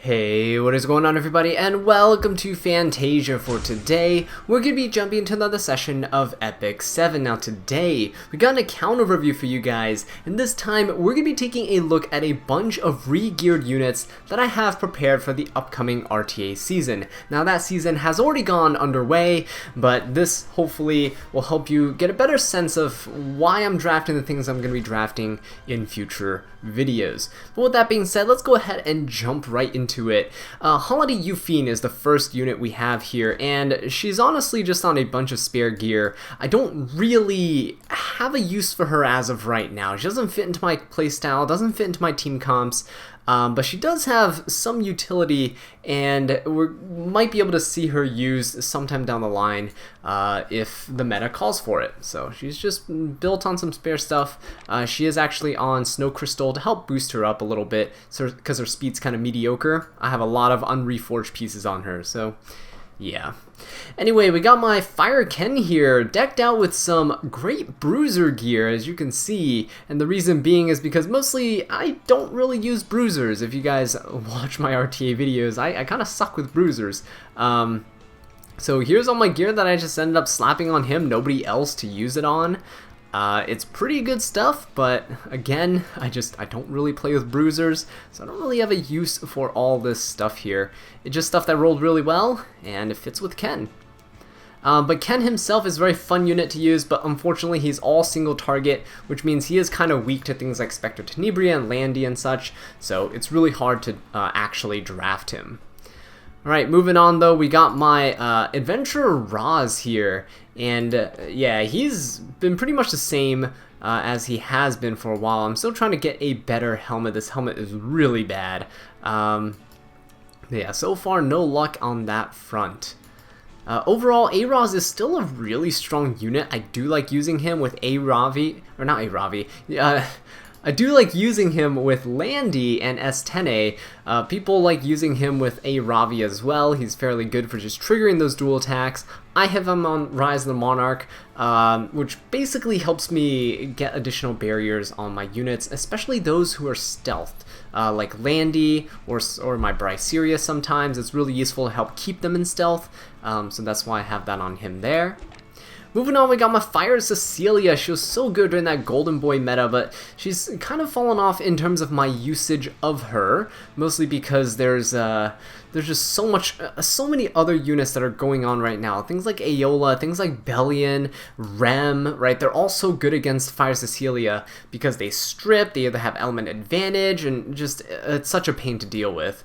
Hey, what is going on everybody, and welcome to Fantasia. For today, we're going to be jumping into another session of Epic 7. Now today, we got an account overview for you guys, and this time we're going to be taking a look at a bunch of re-geared units that I have prepared for the upcoming RTA season. Now that season has already gone underway, but this hopefully will help you get a better sense of why I'm drafting the things I'm going to be drafting in future videos. But with that being said, let's go ahead and jump right into it. Holiday Yufine is the first unit we have here, and she's honestly just on a bunch of spare gear. I don't really have a use for her as of right now. She doesn't fit into my playstyle, doesn't fit into my team comps. But she does have some utility, and we might be able to see her used sometime down the line if the meta calls for it. So she's just built on some spare stuff. She is actually on Snow Crystal to help boost her up a little bit, so because her speed's kind of mediocre. I have a lot of unreforged pieces on her, so yeah. Anyway, we got my Fire Ken here, decked out with some great bruiser gear, as you can see, and the reason being is because mostly I don't really use bruisers. If you guys watch my RTA videos, I kind of suck with bruisers. So here's all my gear that I just ended up slapping on him, nobody else to use it on. It's pretty good stuff, but again, I don't really play with bruisers, so I don't really have a use for all this stuff here. It's just stuff that rolled really well, and it fits with Ken. But Ken himself is a very fun unit to use, but unfortunately he's all single target, which means he is kind of weak to things like Fairytale Tenebria and Landy and such, so it's really hard to actually draft him. Alright, moving on though, we got my Adventurer Roz here, and yeah, he's been pretty much the same as he has been for a while. I'm still trying to get a better helmet. This helmet is really bad. Yeah, so far no luck on that front. Overall, A-Roz is still a really strong unit. I do like using him with I do like using him with Landy and S10A. People like using him with A-Ravi as well. He's fairly good for just triggering those dual attacks. I have him on Rise of the Monarch, which basically helps me get additional barriers on my units, especially those who are stealthed, like Landy or my Iseria sometimes. It's really useful to help keep them in stealth, so that's why I have that on him there. Moving on, we got my Fire Cecilia. She was so good during that Golden Boy meta, but she's kind of fallen off in terms of my usage of her, mostly because there's just so many other units that are going on right now. Things like Aeola, things like Bellion, Rem, right? They're all so good against Fire Cecilia because they strip, they either have element advantage, and just it's such a pain to deal with.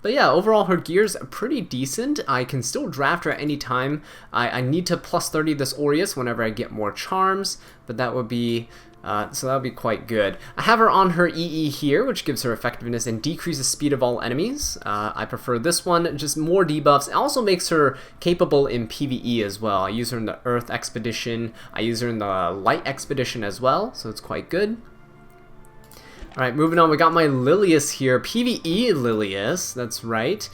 But yeah, overall her gear's pretty decent. I can still draft her at any time. I need to plus 30 this Aureus whenever I get more charms, but that would be so that would be quite good. I have her on her EE here, which gives her effectiveness and decreases speed of all enemies. I prefer this one, just more debuffs. It also makes her capable in PvE as well. I use her in the Earth Expedition. I use her in the Light Expedition as well, so it's quite good. Alright, moving on, we got my Lilias here, PvE Lilias, that's right.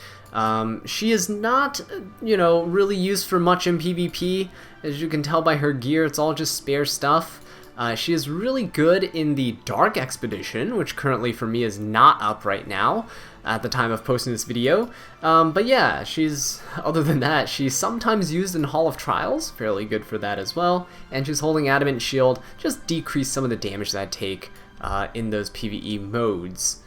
She is not, really used for much in PvP. As you can tell by her gear, it's all just spare stuff. She is really good in the Dark Expedition, which currently for me is not up right now at the time of posting this video. But yeah, other than that, she's sometimes used in Hall of Trials, fairly good for that as well. And she's holding Adamant Shield, just decrease some of the damage that I take in those PvE modes.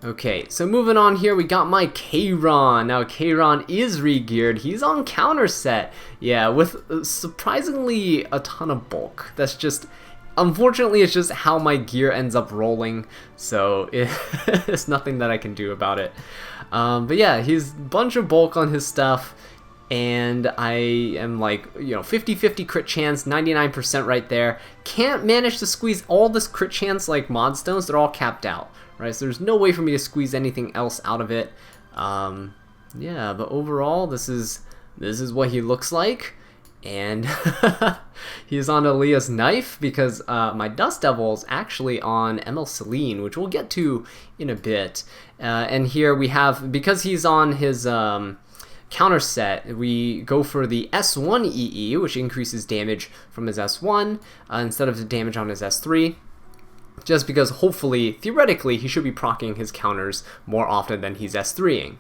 Okay, so moving on here, we got my Kayron. Now Kayron is re-geared. He's on counter set, yeah, with surprisingly a ton of bulk. That's just, unfortunately, it's just how my gear ends up rolling, so it's nothing that I can do about it. But yeah, he's a bunch of bulk on his stuff, and I am like, 50-50 crit chance, 99% right there. Can't manage to squeeze all this crit chance like mod stones. They're all capped out, right? So there's no way for me to squeeze anything else out of it. Yeah, but overall, this is what he looks like. And he's on Elia's knife because my Dust Devil is actually on Eye Celine, which we'll get to in a bit. And here we have, because he's on his counter set, we go for the S1 EE, which increases damage from his S1 instead of the damage on his S3. just because hopefully, theoretically, he should be proccing his counters more often than he's S3ing.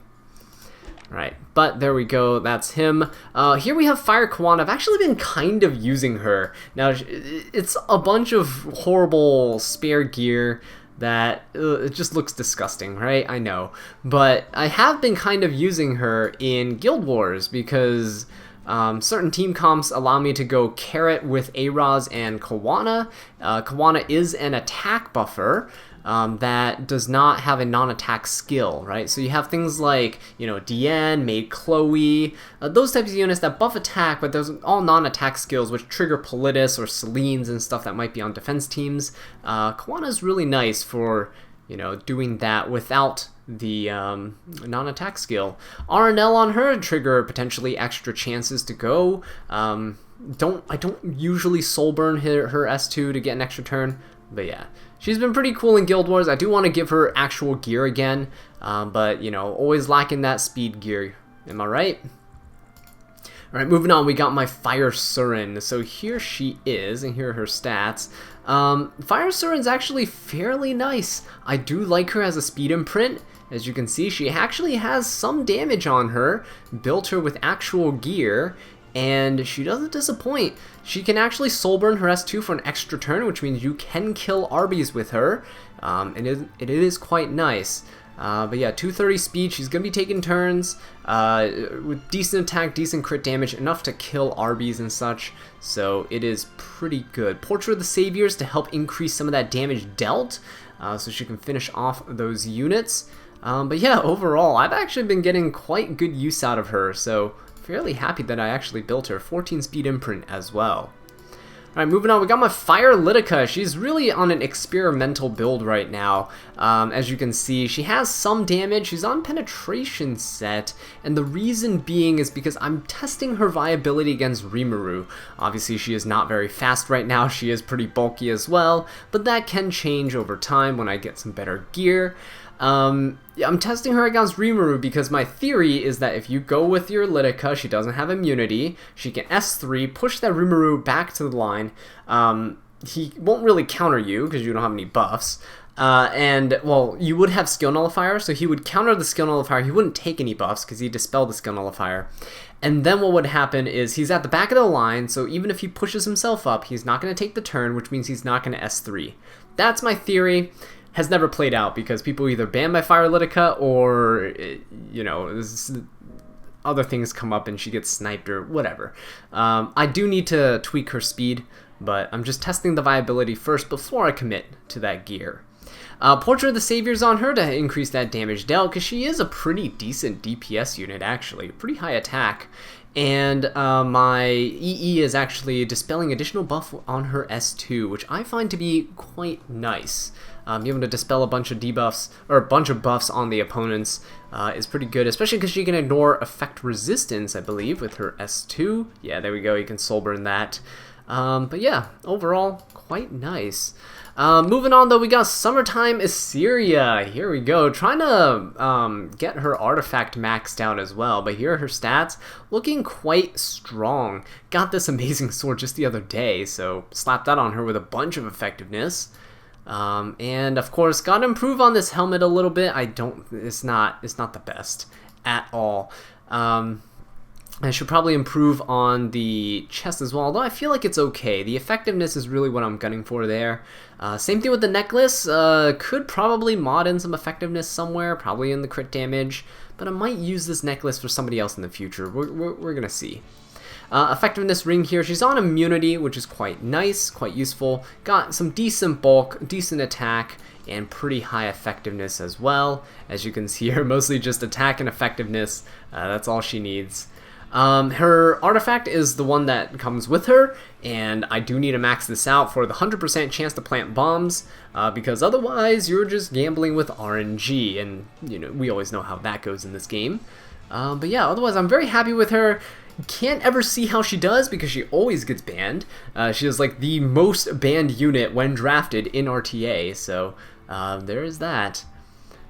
Right, but there we go, that's him. Here we have Fire Khawana. I've actually been kind of using her. Now, it's a bunch of horrible spare gear that it just looks disgusting, right? I know. But I have been kind of using her in Guild Wars because certain team comps allow me to go Carrot with Araz and Khawana. Khawana is an attack buffer that does not have a non-attack skill, right? So you have things like, you know, Diene, Maid Chloe, those types of units that buff attack, but those are all non-attack skills which trigger Politis or Celines and stuff that might be on defense teams. Khawana is really nice for, you know, doing that without the non-attack skill. RNL on her trigger potentially extra chances to go. I don't usually soul burn her S2 to get an extra turn, but yeah. She's been pretty cool in Guild Wars. I do want to give her actual gear again, but, you know, always lacking that speed gear. Am I right? Alright, moving on, we got my Fire Surin. So here she is, and here are her stats. Fire Surin's actually fairly nice. I do like her as a speed imprint. As you can see, she actually has some damage on her, built her with actual gear, and she doesn't disappoint. She can actually soul burn her S2 for an extra turn, which means you can kill Arby's with her, and it is quite nice. But yeah, 230 speed, she's going to be taking turns, with decent attack, decent crit damage, enough to kill Arby's and such, so it is pretty good. Portrait of the Saviors to help increase some of that damage dealt, so she can finish off those units. But yeah, overall, I've actually been getting quite good use out of her, so fairly happy that I actually built her. 14 speed imprint as well. Alright, moving on, we got my Fire Lidica. She's really on an experimental build right now. As you can see, she has some damage. She's on penetration set, and the reason being is because I'm testing her viability against Rimuru. Obviously, she is not very fast right now. She is pretty bulky as well, but that can change over time when I get some better gear. I'm testing her against Rimuru because my theory is that if you go with your Lidica, she doesn't have immunity, she can S3, push that Rimuru back to the line, he won't really counter you because you don't have any buffs, and, well, you would have skill nullifier, so he would counter the skill nullifier, he wouldn't take any buffs because he dispelled the skill nullifier, and then what would happen is he's at the back of the line, so even if he pushes himself up, he's not going to take the turn, which means he's not going to S3. That's my theory. Has never played out because people either ban my Fire Lidica or, you know, other things come up and she gets sniped or whatever. I do need to tweak her speed, but I'm just testing the viability first before I commit to that gear. Portrait of the Saviors on her to increase that damage dealt because she is a pretty decent DPS unit actually, pretty high attack. And my EE is actually dispelling additional buff on her S2, which I find to be quite nice. Being able to dispel a bunch of debuffs, or a bunch of buffs on the opponents is pretty good, especially because she can ignore effect resistance, I believe, with her S2. Yeah, there we go, you can soul burn that. But yeah, overall, quite nice. Moving on though, we got Summertime Iseria. Here we go, trying to get her artifact maxed out as well, but here are her stats, looking quite strong. Got this amazing sword just the other day, so slapped that on her with a bunch of effectiveness. And of course, gotta improve on this helmet a little bit. It's not the best at all. I should probably improve on the chest as well, although I feel like it's okay. The effectiveness is really what I'm gunning for there. Same thing with the necklace. Could probably mod in some effectiveness somewhere, probably in the crit damage, but I might use this necklace for somebody else in the future. We're gonna see. Effectiveness ring here, she's on immunity, which is quite nice, quite useful. Got some decent bulk, decent attack, and pretty high effectiveness as well. As you can see here, mostly just attack and effectiveness. That's all she needs. Her artifact is the one that comes with her, and I do need to max this out for the 100% chance to plant bombs, because otherwise you're just gambling with RNG, and you know, we always know how that goes in this game. But yeah, otherwise I'm very happy with her. Can't ever see how she does because she always gets banned. She is like the most banned unit when drafted in RTA, so there is that.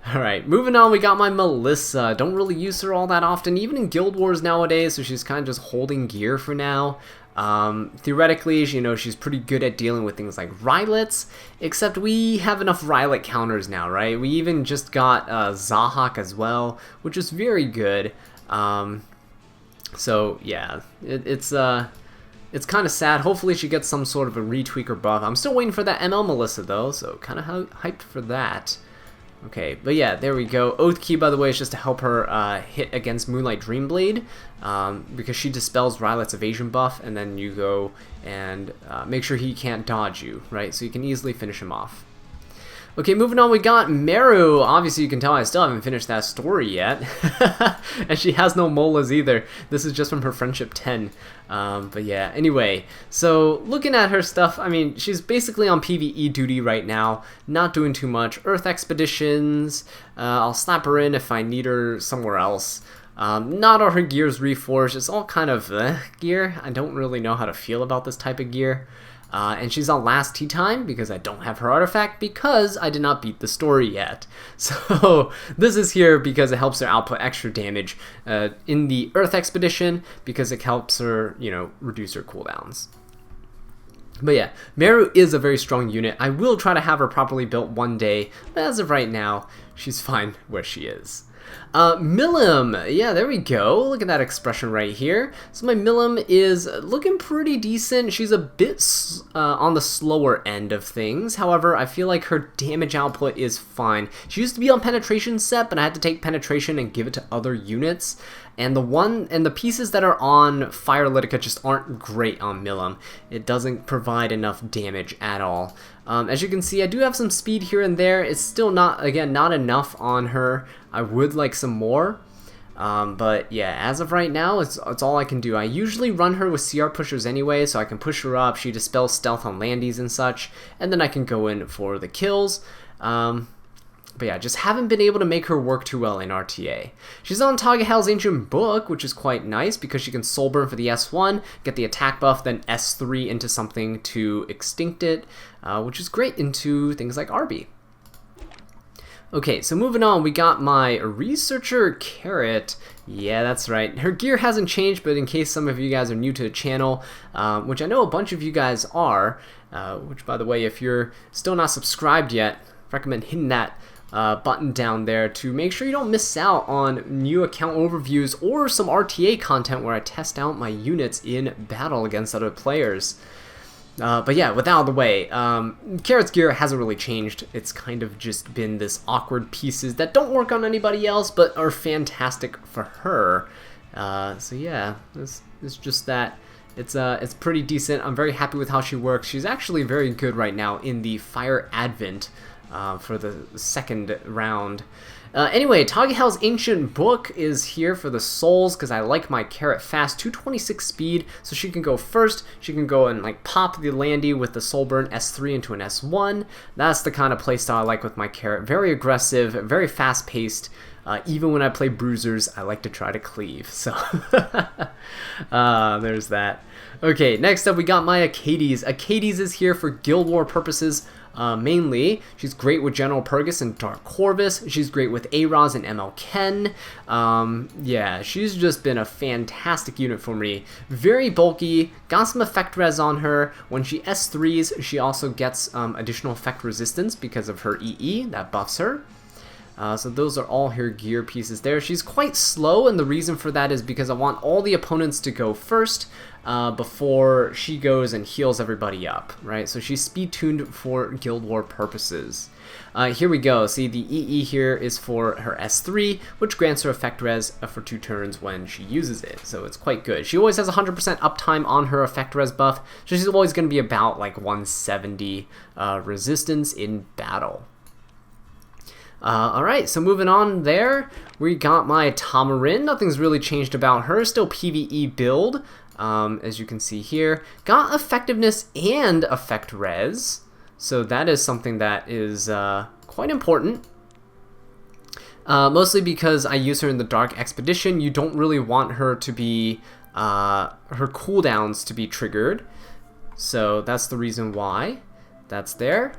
Alright, moving on, we got my Melissa. Don't really use her all that often, even in Guild Wars nowadays, so she's kind of just holding gear for now. Theoretically, you know, she's pretty good at dealing with things like Rylets, except we have enough Rylet counters now, right? We even just got Zahhak as well, which is very good. So yeah, it's kind of sad. Hopefully she gets some sort of a retweaker buff. I'm still waiting for that ML Melissa though, so kind of hyped for that. Okay, but yeah, there we go. Oath Key, by the way, is just to help her hit against Moonlight Dreamblade, because she dispels Rylet's evasion buff, and then you go and make sure he can't dodge you, right? So you can easily finish him off. Okay, moving on, we got Meru. Obviously, you can tell I still haven't finished that story yet. And she has no molas either. This is just from her Friendship 10. But yeah, anyway. So, looking at her stuff, I mean, she's basically on PvE duty right now. Not doing too much. Earth Expeditions. I'll slap her in if I need her somewhere else. Not all her gear's reforged. It's all kind of gear. I don't really know how to feel about this type of gear. And she's on last tea time because I don't have her artifact because I did not beat the story yet. So this is here because it helps her output extra damage in the Earth Expedition because it helps her, you know, reduce her cooldowns. But yeah, Meru is a very strong unit. I will try to have her properly built one day, but as of right now, she's fine where she is. Milim, yeah, there we go. Look at that expression right here. So my Milim is looking pretty decent. She's a bit on the slower end of things. However, I feel like her damage output is fine. She used to be on penetration set, but I had to take penetration and give it to other units. And the pieces that are on Fire Lidica just aren't great on Milim. It doesn't provide enough damage at all. As you can see, I do have some speed here and there. It's still not enough on her. I would like some more. But yeah, as of right now, it's all I can do. I usually run her with CR pushers anyway, so I can push her up. She dispels stealth on Landys and such, and then I can go in for the kills. But yeah, just haven't been able to make her work too well in RTA. She's on Tagahel's Ancient Book, which is quite nice because she can Soul Burn for the S1, get the attack buff, then S3 into something to extinct it, which is great into things like Arby. Okay, so moving on, we got my Researcher Carrot. Yeah, that's right. Her gear hasn't changed, but in case some of you guys are new to the channel, which I know a bunch of you guys are, which by the way, if you're still not subscribed yet, recommend hitting that button down there to make sure you don't miss out on new account overviews or some RTA content where I test out my units in battle against other players. But yeah, with that out of the way, Carrot's gear hasn't really changed. It's kind of just been this awkward pieces that don't work on anybody else but are fantastic for her. So yeah, it's just that. It's pretty decent. I'm very happy with how she works. She's actually very good right now in the Fire Advent for the second round. Anyway, Tagahel's Ancient Book is here for the souls because I like my Carrot fast, 226 speed, so she can go first. She can go and like pop the Landy with the Soul Burn S3 into an S1. That's the kind of playstyle I like with my Carrot. Very aggressive, very fast paced. Even when I play bruisers, I like to try to cleave. So there's that. Okay, next up we got my Achates. Achates is here for Guild War purposes. Mainly, she's great with General Purgus and Dark Corvus. She's great with A-Raz and ML Ken. Yeah, she's just been a fantastic unit for me. Very bulky, got some effect res on her. When she S3s, she also gets additional effect resistance because of her EE, that buffs her. So those are all her gear pieces there. She's quite slow, and the reason for that is because I want all the opponents to go first before she goes and heals everybody up, right? So she's speed-tuned for Guild War purposes. Here we go. See, the EE here is for her S3, which grants her effect res for 2 turns when she uses it. So it's quite good. She always has 100% uptime on her effect res buff, so she's always going to be about like 170 resistance in battle. Alright, so moving on there, we got my Tamarinne. Nothing's really changed about her. Still PvE build, as you can see here. Got effectiveness and effect res, so that is something that is quite important. Mostly because I use her in the Dark Expedition. You don't really want her to be, her cooldowns to be triggered. So that's the reason why that's there.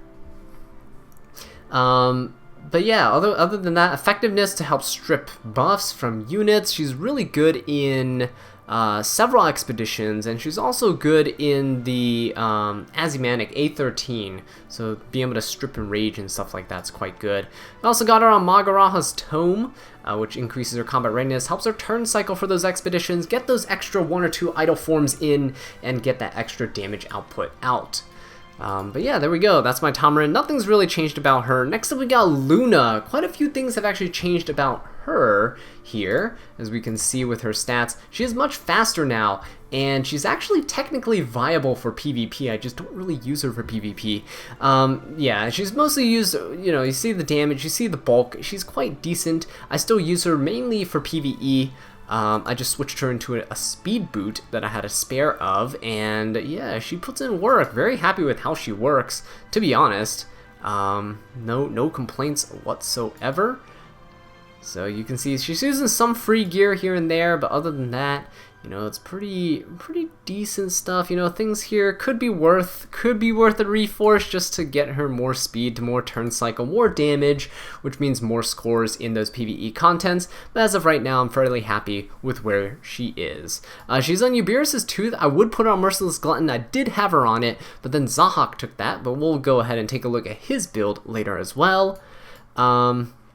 But yeah, other than that, effectiveness to help strip buffs from units. She's really good in several expeditions, and she's also good in the Azimanic A13, so being able to strip and rage and stuff like that's quite good. We also got her on Magaraha's Tome, which increases her combat readiness, helps her turn cycle for those expeditions, get those extra 1 or 2 idle forms in, and get that extra damage output out. But yeah, there we go. That's my Tamarinne. Nothing's really changed about her. Next up, we got Luna. Quite a few things have actually changed about her here, as we can see with her stats. She is much faster now, and she's actually technically viable for PvP. I just don't really use her for PvP. Yeah, she's mostly used, you know, you see the damage, you see the bulk. She's quite decent. I still use her mainly for PvE. I just switched her into a speed boot that I had a spare of, and yeah, she puts in work. Very happy with how she works, to be honest. No complaints whatsoever. So you can see she's using some free gear here and there, but other than that, you know, it's pretty decent stuff. You know, things here could be worth a reforce just to get her more speed, more turn cycle, more damage, which means more scores in those PvE contents. But as of right now, I'm fairly happy with where she is. She's on Uberus's Tooth. I would put her on Merciless Glutton. I did have her on it, but then Zahhak took that. But we'll go ahead and take a look at his build later as well.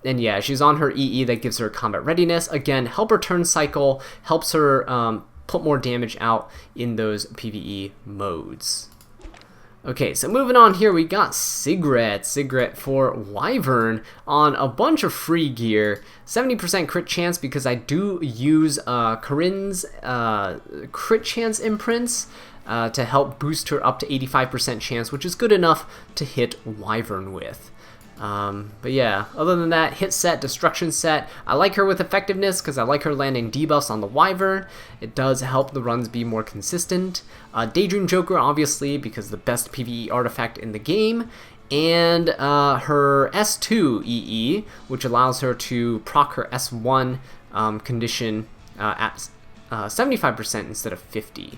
And yeah, she's on her EE that gives her combat readiness. Again, help her turn cycle, helps her put more damage out in those PvE modes. Okay, so moving on here, we got Sigret for Wyvern on a bunch of free gear. 70% crit chance because I do use Karin's crit chance imprints to help boost her up to 85% chance, which is good enough to hit Wyvern with. But yeah, other than that, hit set, destruction set, I like her with effectiveness because I like her landing debuffs on the Wyvern. It does help the runs be more consistent. Daydream Joker, obviously, because the best PvE artifact in the game. And her S2 EE, which allows her to proc her S1 condition at 75% instead of 50%.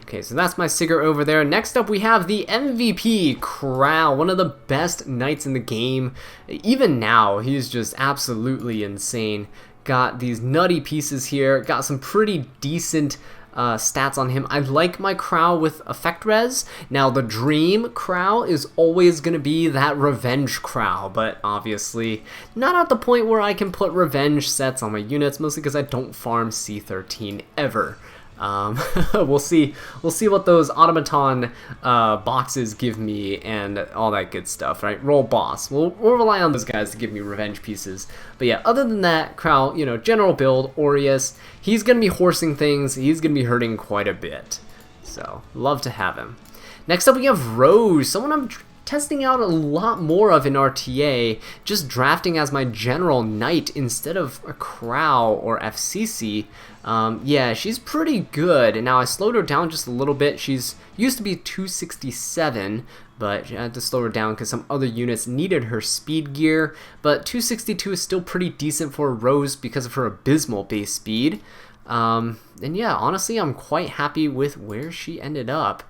Okay, so that's my Sigret over there. Next up, we have the MVP, Krau, one of the best knights in the game. Even now, he's just absolutely insane. Got these nutty pieces here, got some pretty decent stats on him. I like my Krau with effect res. Now, the dream Krau is always going to be that revenge Krau, but obviously not at the point where I can put revenge sets on my units, mostly because I don't farm C13 ever. We'll see what those automaton boxes give me and all that good stuff, right? Roll boss. We'll rely on those guys to give me revenge pieces. But yeah, other than that, Krau, you know, general build, Aureus, he's gonna be horsing things. He's gonna be hurting quite a bit. So, love to have him. Next up, we have Rose, someone I'm testing out a lot more of in RTA, just drafting as my general knight instead of a Krau or FCC. Yeah, she's pretty good, and now I slowed her down just a little bit. She's used to be 267, but I had to slow her down because some other units needed her speed gear, but 262 is still pretty decent for a Rose because of her abysmal base speed. And yeah, honestly, I'm quite happy with where she ended up.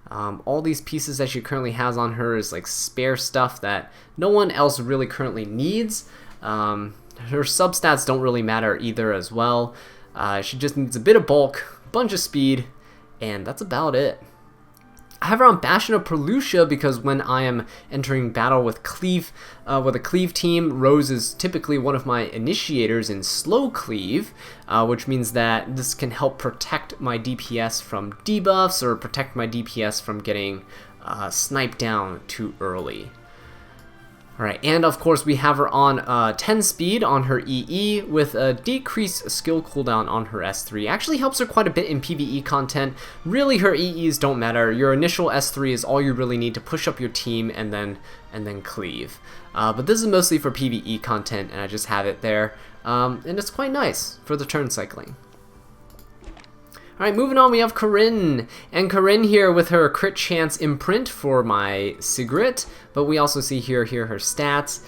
All these pieces that she currently has on her is like spare stuff that no one else really currently needs. Her substats don't really matter either as well. She just needs a bit of bulk, bunch of speed, and that's about it. I have her on Bastion of Perlucia because when I am entering battle with a cleave team, Rose is typically one of my initiators in slow cleave, which means that this can help protect my DPS from debuffs or protect my DPS from getting sniped down too early. Alright, and of course we have her on 10 speed on her EE with a decreased skill cooldown on her S3. Actually helps her quite a bit in PvE content. Really, her EEs don't matter. Your initial S3 is all you really need to push up your team and then cleave. But this is mostly for PvE content, and I just have it there. And it's quite nice for the turn cycling. Alright, moving on, we have Karin. And Karin here with her crit chance imprint for my Sigret. But we also see here her stats.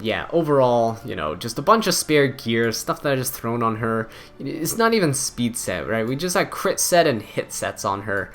Yeah, overall, you know, just a bunch of spare gear, stuff that I just thrown on her. It's not even speed set, right? We just had crit set and hit sets on her.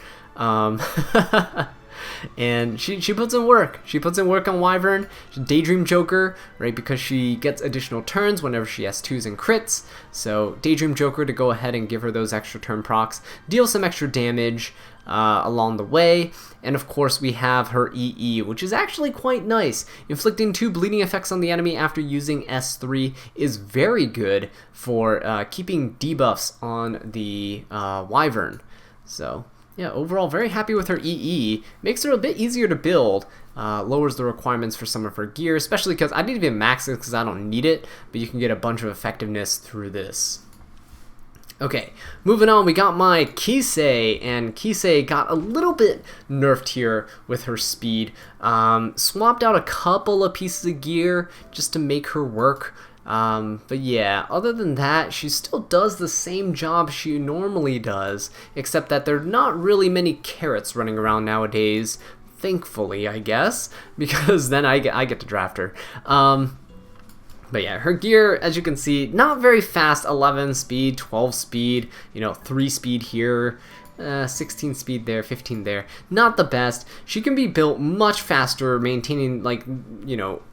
And she puts in work. She puts in work on Wyvern. Daydream Joker, right, because she gets additional turns whenever she has 2s and crits. So Daydream Joker to go ahead and give her those extra turn procs, deal some extra damage along the way. And of course we have her EE, which is actually quite nice. Inflicting 2 bleeding effects on the enemy after using S3 is very good for keeping debuffs on the Wyvern. So yeah, overall very happy with her EE. Makes her a bit easier to build. Lowers the requirements for some of her gear, especially because I didn't even max it because I don't need it, but you can get a bunch of effectiveness through this. Okay, moving on, we got my Kise, and Kise got a little bit nerfed here with her speed. Swapped out a couple of pieces of gear just to make her work. But yeah, other than that, she still does the same job she normally does, except that there are not really many carrots running around nowadays. Thankfully, I guess, because then I get to draft her. But yeah, her gear, as you can see, not very fast. 11 speed, 12 speed, 3 speed here, 16 speed there, 15 there. Not the best. She can be built much faster, maintaining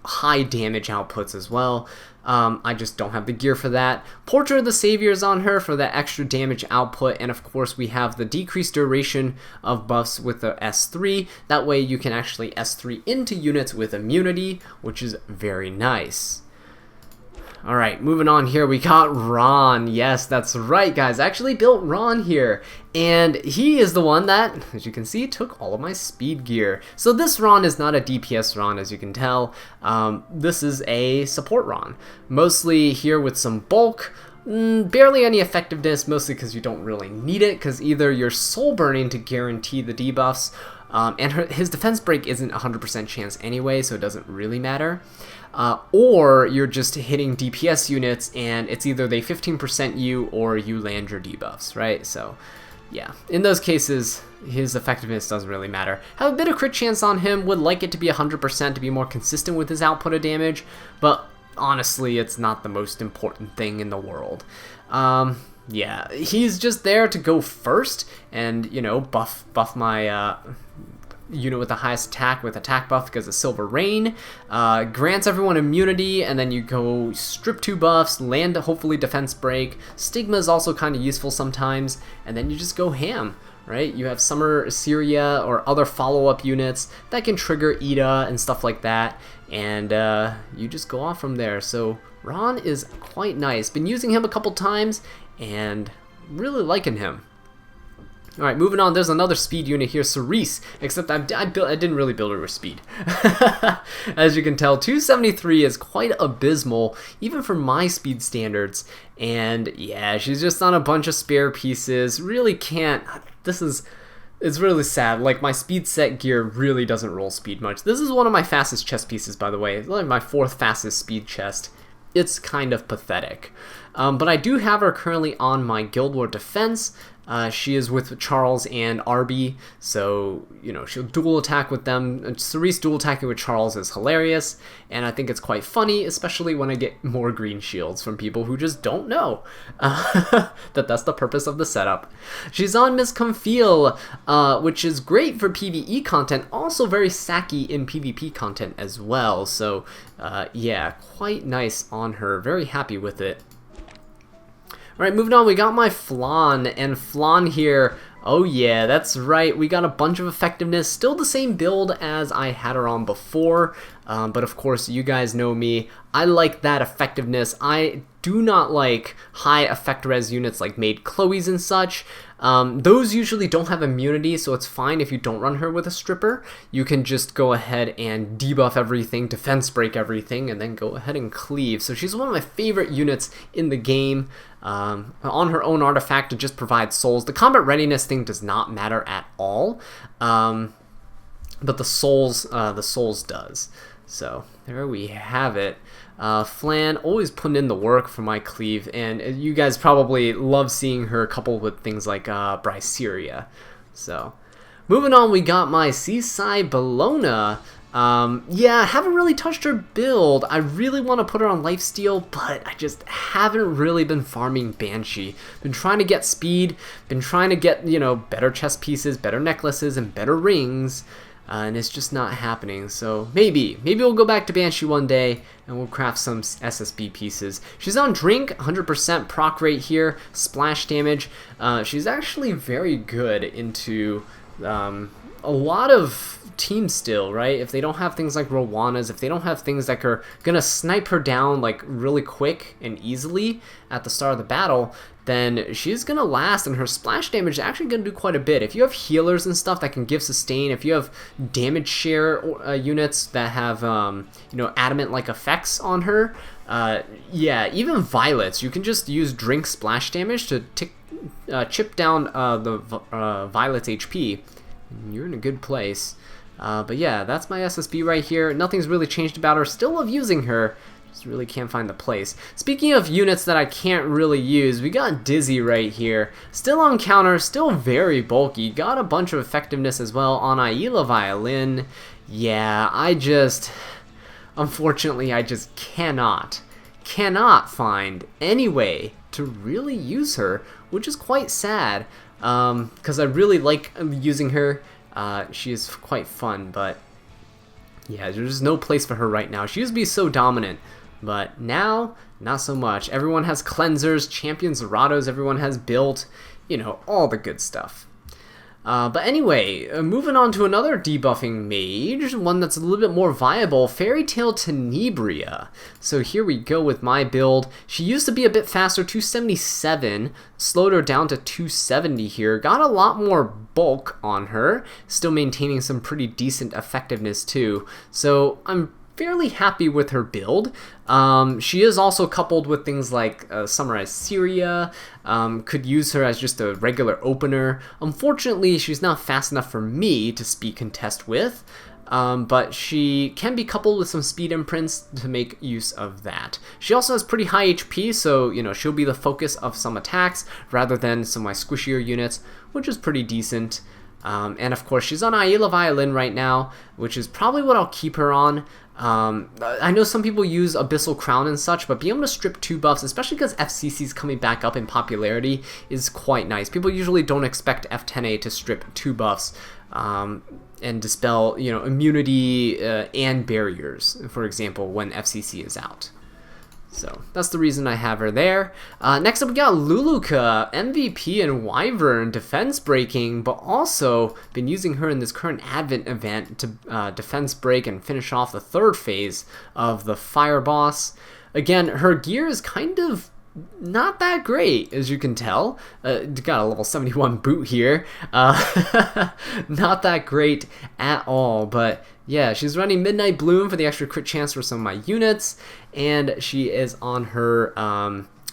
high damage outputs as well. I just don't have the gear for that. Portrait of the Savior is on her for that extra damage output, and of course we have the decreased duration of buffs with the S3. That way you can actually S3 into units with immunity, which is very nice. Alright, moving on here, we got Ron. Yes, that's right, guys. I actually built Ron here, and he is the one that, as you can see, took all of my speed gear. So this Ron is not a DPS Ron, as you can tell. This is a support Ron. Mostly here with some bulk, barely any effectiveness, mostly because you don't really need it, because either you're soul burning to guarantee the debuffs, and his defense break isn't 100% chance anyway, so it doesn't really matter. Or you're just hitting DPS units and it's either they 15% you or you land your debuffs, right? So yeah, in those cases, his effectiveness doesn't really matter. Have a bit of crit chance on him, would like it to be 100% to be more consistent with his output of damage, but honestly, it's not the most important thing in the world. Yeah, he's just there to go first and, buff my unit with the highest attack with attack buff because of Silver Rain, grants everyone immunity, and then you go strip 2 buffs, land hopefully defense break. Stigma is also kind of useful sometimes, and then you just go ham, right? You have Summer Iseria or other follow-up units that can trigger Ida and stuff like that, and you just go off from there. So Ron is quite nice. Been using him a couple times and really liking him. Alright, moving on, there's another speed unit here, Cerise, except I didn't really build her with speed. As you can tell, 273 is quite abysmal, even for my speed standards, and yeah, she's just on a bunch of spare pieces, really can't, it's really sad, like my speed set gear really doesn't roll speed much. This is one of my fastest chest pieces, by the way, it's like my 4th fastest speed chest. It's kind of pathetic. But I do have her currently on my Guild War defense. She is with Charles and Arby, so, she'll dual attack with them. Cerise dual attacking with Charles is hilarious, and I think it's quite funny, especially when I get more green shields from people who just don't know that that's the purpose of the setup. She's on Miss Comfeel, which is great for PvE content, also very sacky in PvP content as well, so yeah, quite nice on her, very happy with it. Alright, moving on, we got my Flan, and Flan here, oh yeah, that's right, we got a bunch of effectiveness, still the same build as I had her on before, but of course, you guys know me, I like that effectiveness. I do not like high effect res units like Maid Chloe's and such. Those usually don't have immunity, so it's fine if you don't run her with a stripper. You can just go ahead and debuff everything, defense break everything, and then go ahead and cleave. So she's one of my favorite units in the game. On her own artifact to just provide souls. The combat readiness thing does not matter at all, but the souls does. So there we have it. Flan always putting in the work for my cleave, and you guys probably love seeing her coupled with things like Iseria. So moving on, we got my Seaside Bellona. Yeah, I haven't really touched her build. I really want to put her on lifesteal, but I just haven't really been farming Banshee. Been trying to get speed, been trying to get, better chest pieces, better necklaces, and better rings. and it's just not happening. So maybe we'll go back to Banshee one day and we'll craft some SSB pieces. She's on drink, 100% proc rate here, splash damage. She's actually very good into a lot of teams still, right? If they don't have things like Rowanas, if they don't have things that are gonna snipe her down like really quick and easily at the start of the battle, then she's gonna last, and her splash damage is actually gonna do quite a bit. If you have healers and stuff that can give sustain, if you have damage share units that have you know, adamant like effects on her, yeah, even Violets, you can just use drink splash damage to chip down the Violet's HP. You're in a good place. But yeah, that's my SSB right here. Nothing's really changed about her. Still love using her. Just really can't find the place. Speaking of units that I can't really use, we got Dizzy right here. Still on counter, still very bulky. Got a bunch of effectiveness as well on Aila Violin. Yeah, unfortunately, I just cannot find any way to really use her, which is quite sad, because I really like using her. She is quite fun, but yeah, there's no place for her right now. She used to be so dominant, but now, not so much. Everyone has cleansers, champion Zeratos, everyone has built, you know, all the good stuff. But anyway, moving on to another debuffing mage, one that's a little bit more viable, Fairytale Tenebria. So here we go with my build. She used to be a bit faster, 277, slowed her down to 270 here, got a lot more bulk on her, still maintaining some pretty decent effectiveness too. So I'm fairly happy with her build. She is also coupled with things like Summer Iseria, could use her as just a regular opener. Unfortunately, she's not fast enough for me to speed contest with, but she can be coupled with some speed imprints to make use of that. She also has pretty high HP, so you know, she'll be the focus of some attacks rather than some of my squishier units, which is pretty decent. And of course, she's on Aila Violin right now, which is probably what I'll keep her on. I know some people use Abyssal Crown and such, but being able to strip 2 buffs, especially because FCC is coming back up in popularity, is quite nice. People usually don't expect F10A to strip 2 buffs and dispel, you know, immunity and barriers, for example, when FCC is out. So that's the reason I have her there. Next up we got Luluca, MVP and Wyvern, defense breaking, but also been using her in this current Advent event to defense break and finish off the 3rd phase of the Fire Boss. Again, her gear is kind of not that great, as you can tell. Got a level 71 boot here. Not that great at all, but yeah, she's running Midnight Bloom for the extra crit chance for some of my units, and she is on her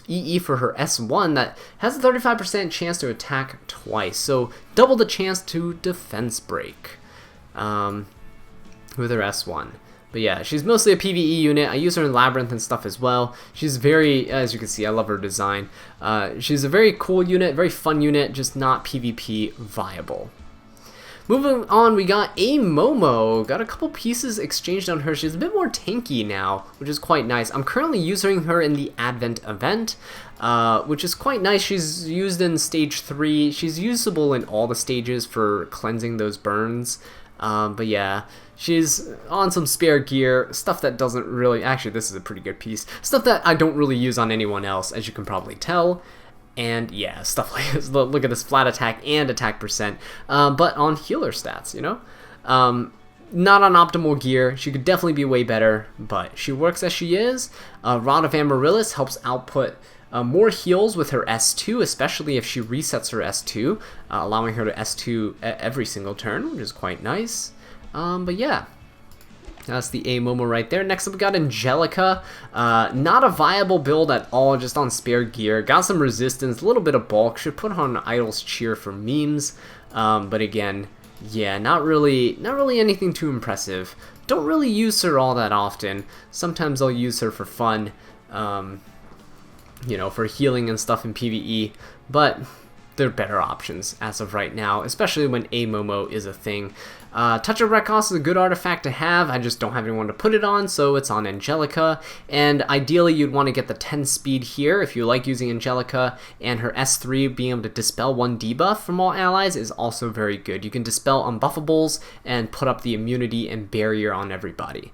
EE for her S1 that has a 35% chance to attack twice, so double the chance to defense break with her S1. But yeah, she's mostly a PvE unit. I use her in Labyrinth and stuff as well. She's very, as you can see, I love her design. She's a very cool unit, very fun unit, just not PvP viable. Moving on, we got a Momo. Got a couple pieces exchanged on her. She's a bit more tanky now, which is quite nice. I'm currently using her in the Advent event, which is quite nice. She's used in stage 3. She's usable in all the stages for cleansing those burns. But yeah, she's on some spare gear, stuff that doesn't really, actually this is a pretty good piece, stuff that I don't really use on anyone else, as you can probably tell. And yeah, stuff like this. Look at this flat attack and attack percent, but on healer stats, you know? Not on optimal gear. She could definitely be way better, but she works as she is. Rod of Amaryllis helps output more heals with her S2, especially if she resets her S2, allowing her to S2 every single turn, which is quite nice. But yeah, that's the A Momo right there. Next up we got Angelica. Not a viable build at all, just on spare gear. Got some resistance, a little bit of bulk. Should put her on Idol's Cheer for memes. But again, yeah, not really anything too impressive. Don't really use her all that often. Sometimes I'll use her for fun, you know, for healing and stuff in PvE. But they're better options as of right now, especially when a Momo is a thing. Touch of Rekos is a good artifact to have. I just don't have anyone to put it on, so it's on Angelica. And ideally, you'd want to get the 10 speed here if you like using Angelica. And her S3 being able to dispel 1 debuff from all allies is also very good. You can dispel unbuffables and put up the immunity and barrier on everybody.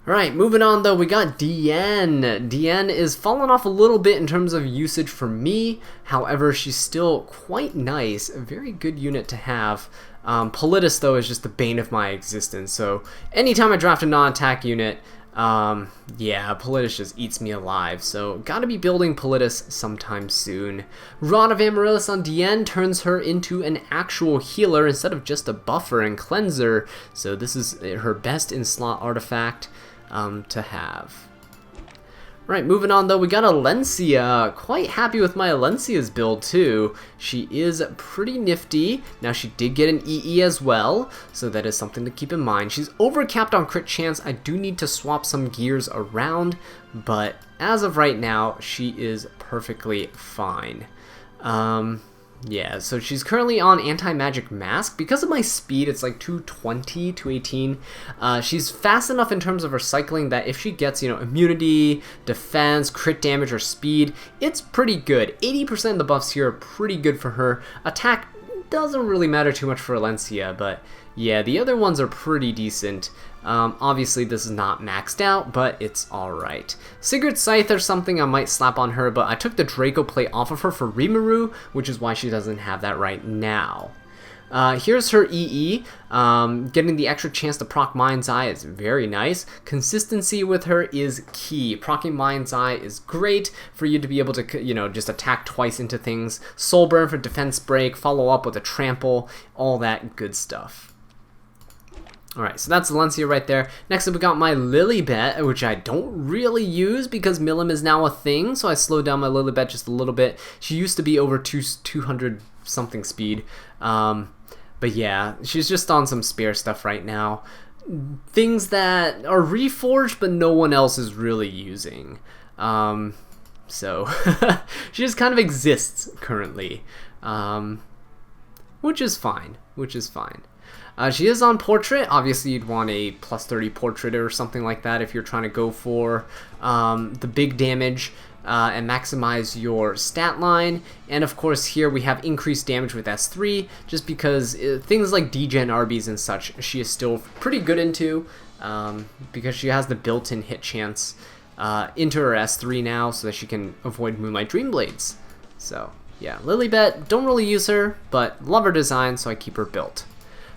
Alright, moving on though, we got Diene. Diene is falling off a little bit in terms of usage for me. However, she's still quite nice. A very good unit to have. Politis, though, is just the bane of my existence. So anytime I draft a non-attack unit, yeah, Politis just eats me alive. So gotta be building Politis sometime soon. Rod of Amaryllis on Diene turns her into an actual healer instead of just a buffer and cleanser. So this is her best in-slot artifact to have. Right, moving on though, we got Alencia. Quite happy with my Alencia's build too. She is pretty nifty. Now she did get an EE as well, so that is something to keep in mind. She's overcapped on crit chance. I do need to swap some gears around, but as of right now, she is perfectly fine. Yeah, so she's currently on Anti-Magic Mask. Because of my speed, it's like 220, 218. She's fast enough in terms of her cycling that if she gets, you know, immunity, defense, crit damage, or speed, it's pretty good. 80% of the buffs here are pretty good for her. Attack doesn't really matter too much for Alencia, but yeah, the other ones are pretty decent. Obviously this is not maxed out, but it's alright. Sigret Scythe or something I might slap on her, but I took the Draco plate off of her for Rimuru, which is why she doesn't have that right now. Here's her EE. Getting the extra chance to proc Mind's Eye is very nice. Consistency with her is key. Proccing Mind's Eye is great for you to be able to, you know, just attack twice into things. Soul Burn for defense break, follow up with a trample, all that good stuff. Alright, so that's Alencia right there. Next up we got my Lilibet, which I don't really use because Milim is now a thing, so I slowed down my Lilibet just a little bit. She used to be over 200 something speed, but yeah, she's just on some spare stuff right now. Things that are reforged but no one else is really using. So she just kind of exists currently, which is fine, she is on Portrait. Obviously, you'd want a plus 30 Portrait or something like that if you're trying to go for the big damage and maximize your stat line. And of course, here we have increased damage with S3, just because things like degen RBs and such, she is still pretty good into, because she has the built-in hit chance into her S3 now, so that she can avoid Moonlight Dreamblades. So yeah, Lilibet, don't really use her, but love her design, so I keep her built.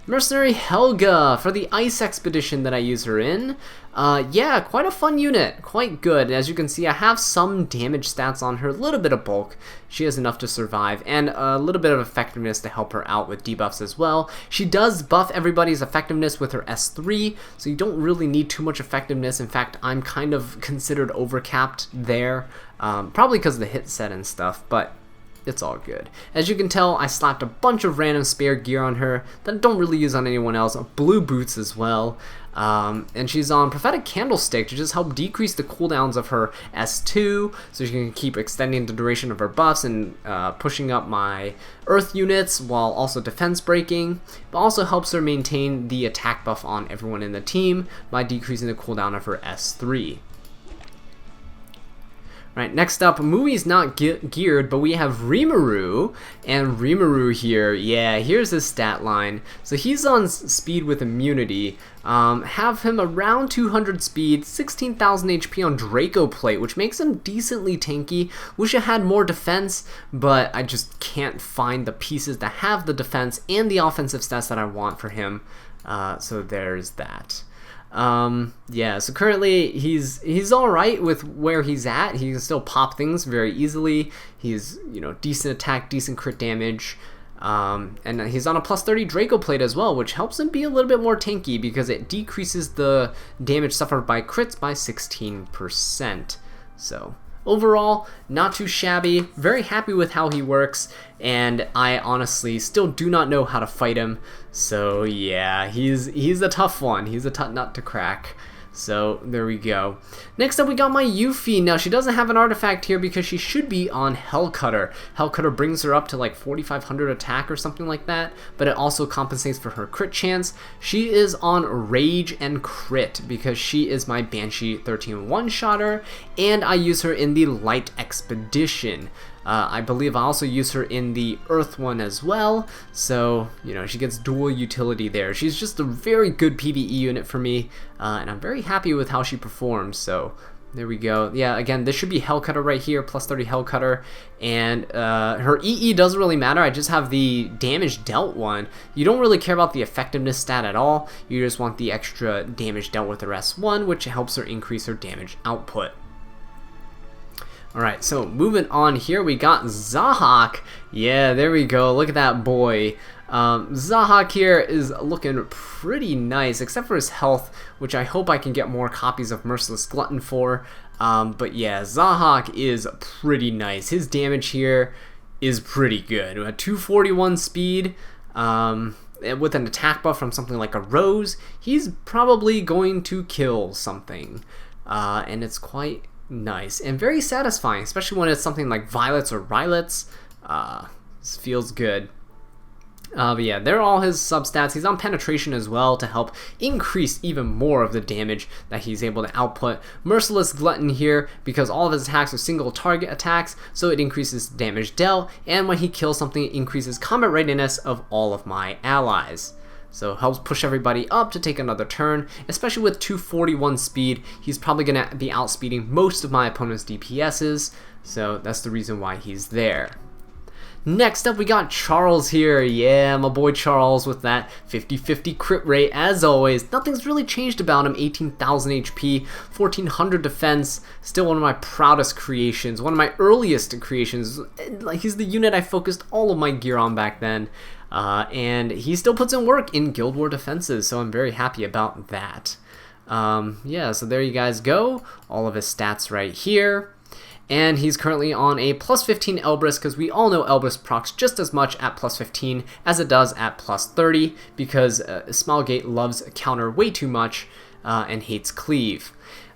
Mercenary Helga for the Ice Expedition that I use her in. Yeah, quite a fun unit, quite good. As you can see, I have some damage stats on her, a little bit of bulk. She has enough to survive, and a little bit of effectiveness to help her out with debuffs as well. She does buff everybody's effectiveness with her S3, so you don't really need too much effectiveness. In fact, I'm kind of considered overcapped there, probably because of the hit set and stuff, but it's all good. As you can tell, I slapped a bunch of random spare gear on her that I don't really use on anyone else. Blue boots as well. And she's on Prophetic Candlestick to just help decrease the cooldowns of her S2, so she can keep extending the duration of her buffs and pushing up my earth units while also defense breaking, but also helps her maintain the attack buff on everyone in the team by decreasing the cooldown of her S3. Right, next up, Mui's not geared, but we have Rimuru, and Rimuru here, yeah, here's his stat line. So he's on speed with immunity, have him around 200 speed, 16,000 HP on Draco Plate, which makes him decently tanky. Wish I had more defense, but I just can't find the pieces that have the defense and the offensive stats that I want for him, so there's that. Yeah, so currently he's alright with where he's at. He can still pop things very easily. He's, you know, decent attack, decent crit damage. And he's on a plus 30 Draco Plate as well, which helps him be a little bit more tanky because it decreases the damage suffered by crits by 16%. So overall, not too shabby, very happy with how he works, and I honestly still do not know how to fight him, so yeah, he's a tough one, he's a tough nut to crack. So there we go. Next up we got my Yufine. Now she doesn't have an artifact here because she should be on Hellcutter. Hellcutter brings her up to like 4,500 attack or something like that, but it also compensates for her crit chance. She is on Rage and Crit because she is my Banshee 13 one-shotter, and I use her in the Light Expedition. I believe I also use her in the Earth one as well, so, you know, she gets dual utility there. She's just a very good PvE unit for me, and I'm very happy with how she performs, so there we go. Yeah, again, this should be Hellcutter right here, plus 30 Hellcutter, and her EE doesn't really matter. I just have the damage dealt one. You don't really care about the effectiveness stat at all. You just want the extra damage dealt with her S1, which helps her increase her damage output. Alright, so moving on here, we got Zahhak. Yeah, there we go. Look at that boy. Zahhak here is looking pretty nice, except for his health, which I hope I can get more copies of Merciless Glutton for. But yeah, Zahhak is pretty nice. His damage here is pretty good. At 241 speed, with an attack buff from something like a Rose, he's probably going to kill something. And it's quite nice and very satisfying, especially when it's something like Violets or Rylets. This feels good. But yeah, they're all his substats. He's on Penetration as well to help increase even more of the damage that he's able to output. Merciless Glutton here because all of his attacks are single target attacks, so it increases damage dealt, and when he kills something, it increases combat readiness of all of my allies. So helps push everybody up to take another turn, especially with 241 speed. He's probably going to be outspeeding most of my opponent's DPSs, so that's the reason why he's there. Next up we got Charles here. Yeah, my boy Charles with that 50-50 crit rate as always. Nothing's really changed about him. 18,000 HP, 1,400 defense. Still one of my proudest creations, one of my earliest creations. Like, he's the unit I focused all of my gear on back then. And he still puts in work in Guild War defenses, so I'm very happy about that. Yeah, so there you guys go. All of his stats right here. And he's currently on a plus 15 Elbrus, because we all know Elbrus procs just as much at plus 15 as it does at plus 30, because Smilegate loves counter way too much and hates cleave.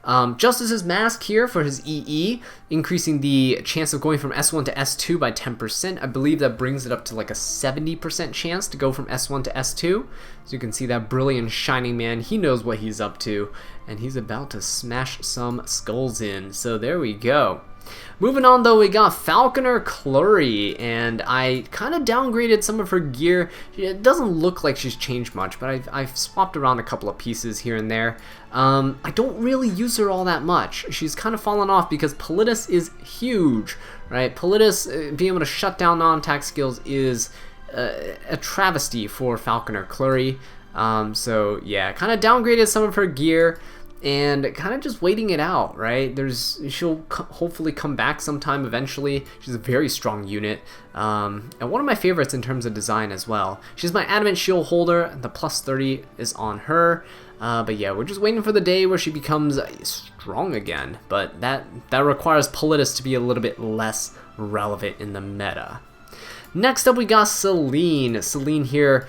Justice's Mask here for his EE, increasing the chance of going from S1 to S2 by 10%. I believe that brings it up to like a 70% chance to go from S1 to S2. So you can see that brilliant shining man, he knows what he's up to, and he's about to smash some skulls in. So there we go. Moving on though, we got Falconer Kluri, and I kind of downgraded some of her gear. It doesn't look like she's changed much, but I've swapped around a couple of pieces here and there. I don't really use her all that much. She's kind of fallen off because Politis is huge, right? Politis, being able to shut down non-attack skills is a travesty for Falconer Kluri. So yeah, kind of downgraded some of her gear and kind of just waiting it out, right? She'll hopefully come back sometime eventually. She's a very strong unit, and one of my favorites in terms of design as well. She's my Adamant Shield holder. The plus 30 is on her, but yeah, we're just waiting for the day where she becomes strong again, but that requires Politis to be a little bit less relevant in the meta. Next up we got Celine. Celine here,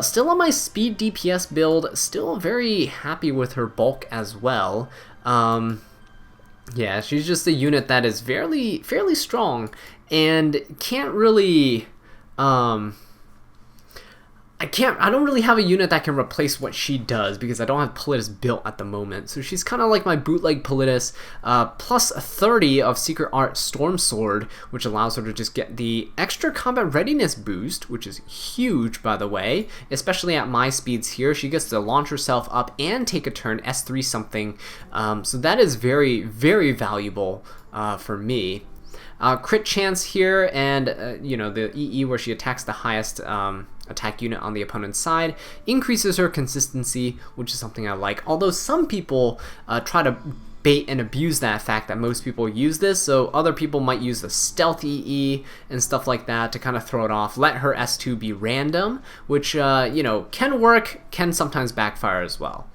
still on my speed DPS build, still very happy with her bulk as well. Yeah, she's just a unit that is fairly strong and can't really I don't really have a unit that can replace what she does because I don't have Politis built at the moment. So she's kind of like my bootleg Politis, plus 30 of Secret Art Storm Sword, which allows her to just get the extra combat readiness boost, which is huge, by the way, especially at my speeds here. She gets to launch herself up and take a turn, S3 something. So that is very, very valuable for me. Crit chance here, and you know, the EE where she attacks the highest attack unit on the opponent's side increases her consistency, which is something I like. Although some people try to bait and abuse that fact that most people use this, so other people might use the stealth EE and stuff like that to kind of throw it off. Let her S2 be random, which you know, can work, can sometimes backfire as well.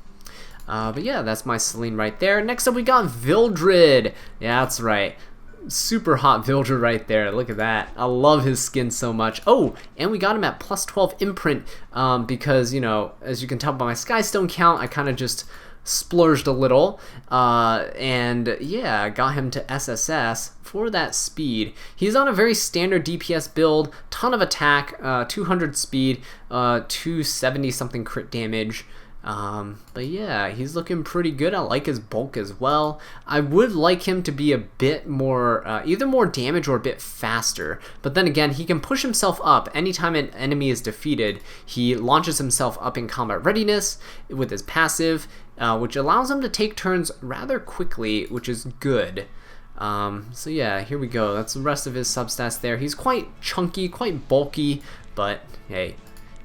But yeah, that's my Celine right there. Next up we got Vildred. Yeah, that's right. Super hot Vildred right there. Look at that. I love his skin so much. Oh, and we got him at plus 12 imprint because, you know, as you can tell by my Skystone count, I kind of just splurged a little, and yeah, got him to SSS for that speed. He's on a very standard DPS build, ton of attack, 200 speed, 270 something crit damage. But yeah, he's looking pretty good. I like his bulk as well. I would like him to be a bit more, either more damage or a bit faster. But then again, he can push himself up. Anytime an enemy is defeated, he launches himself up in combat readiness with his passive, which allows him to take turns rather quickly, which is good. So yeah, here we go. That's the rest of his substats there. He's quite chunky, quite bulky, but hey,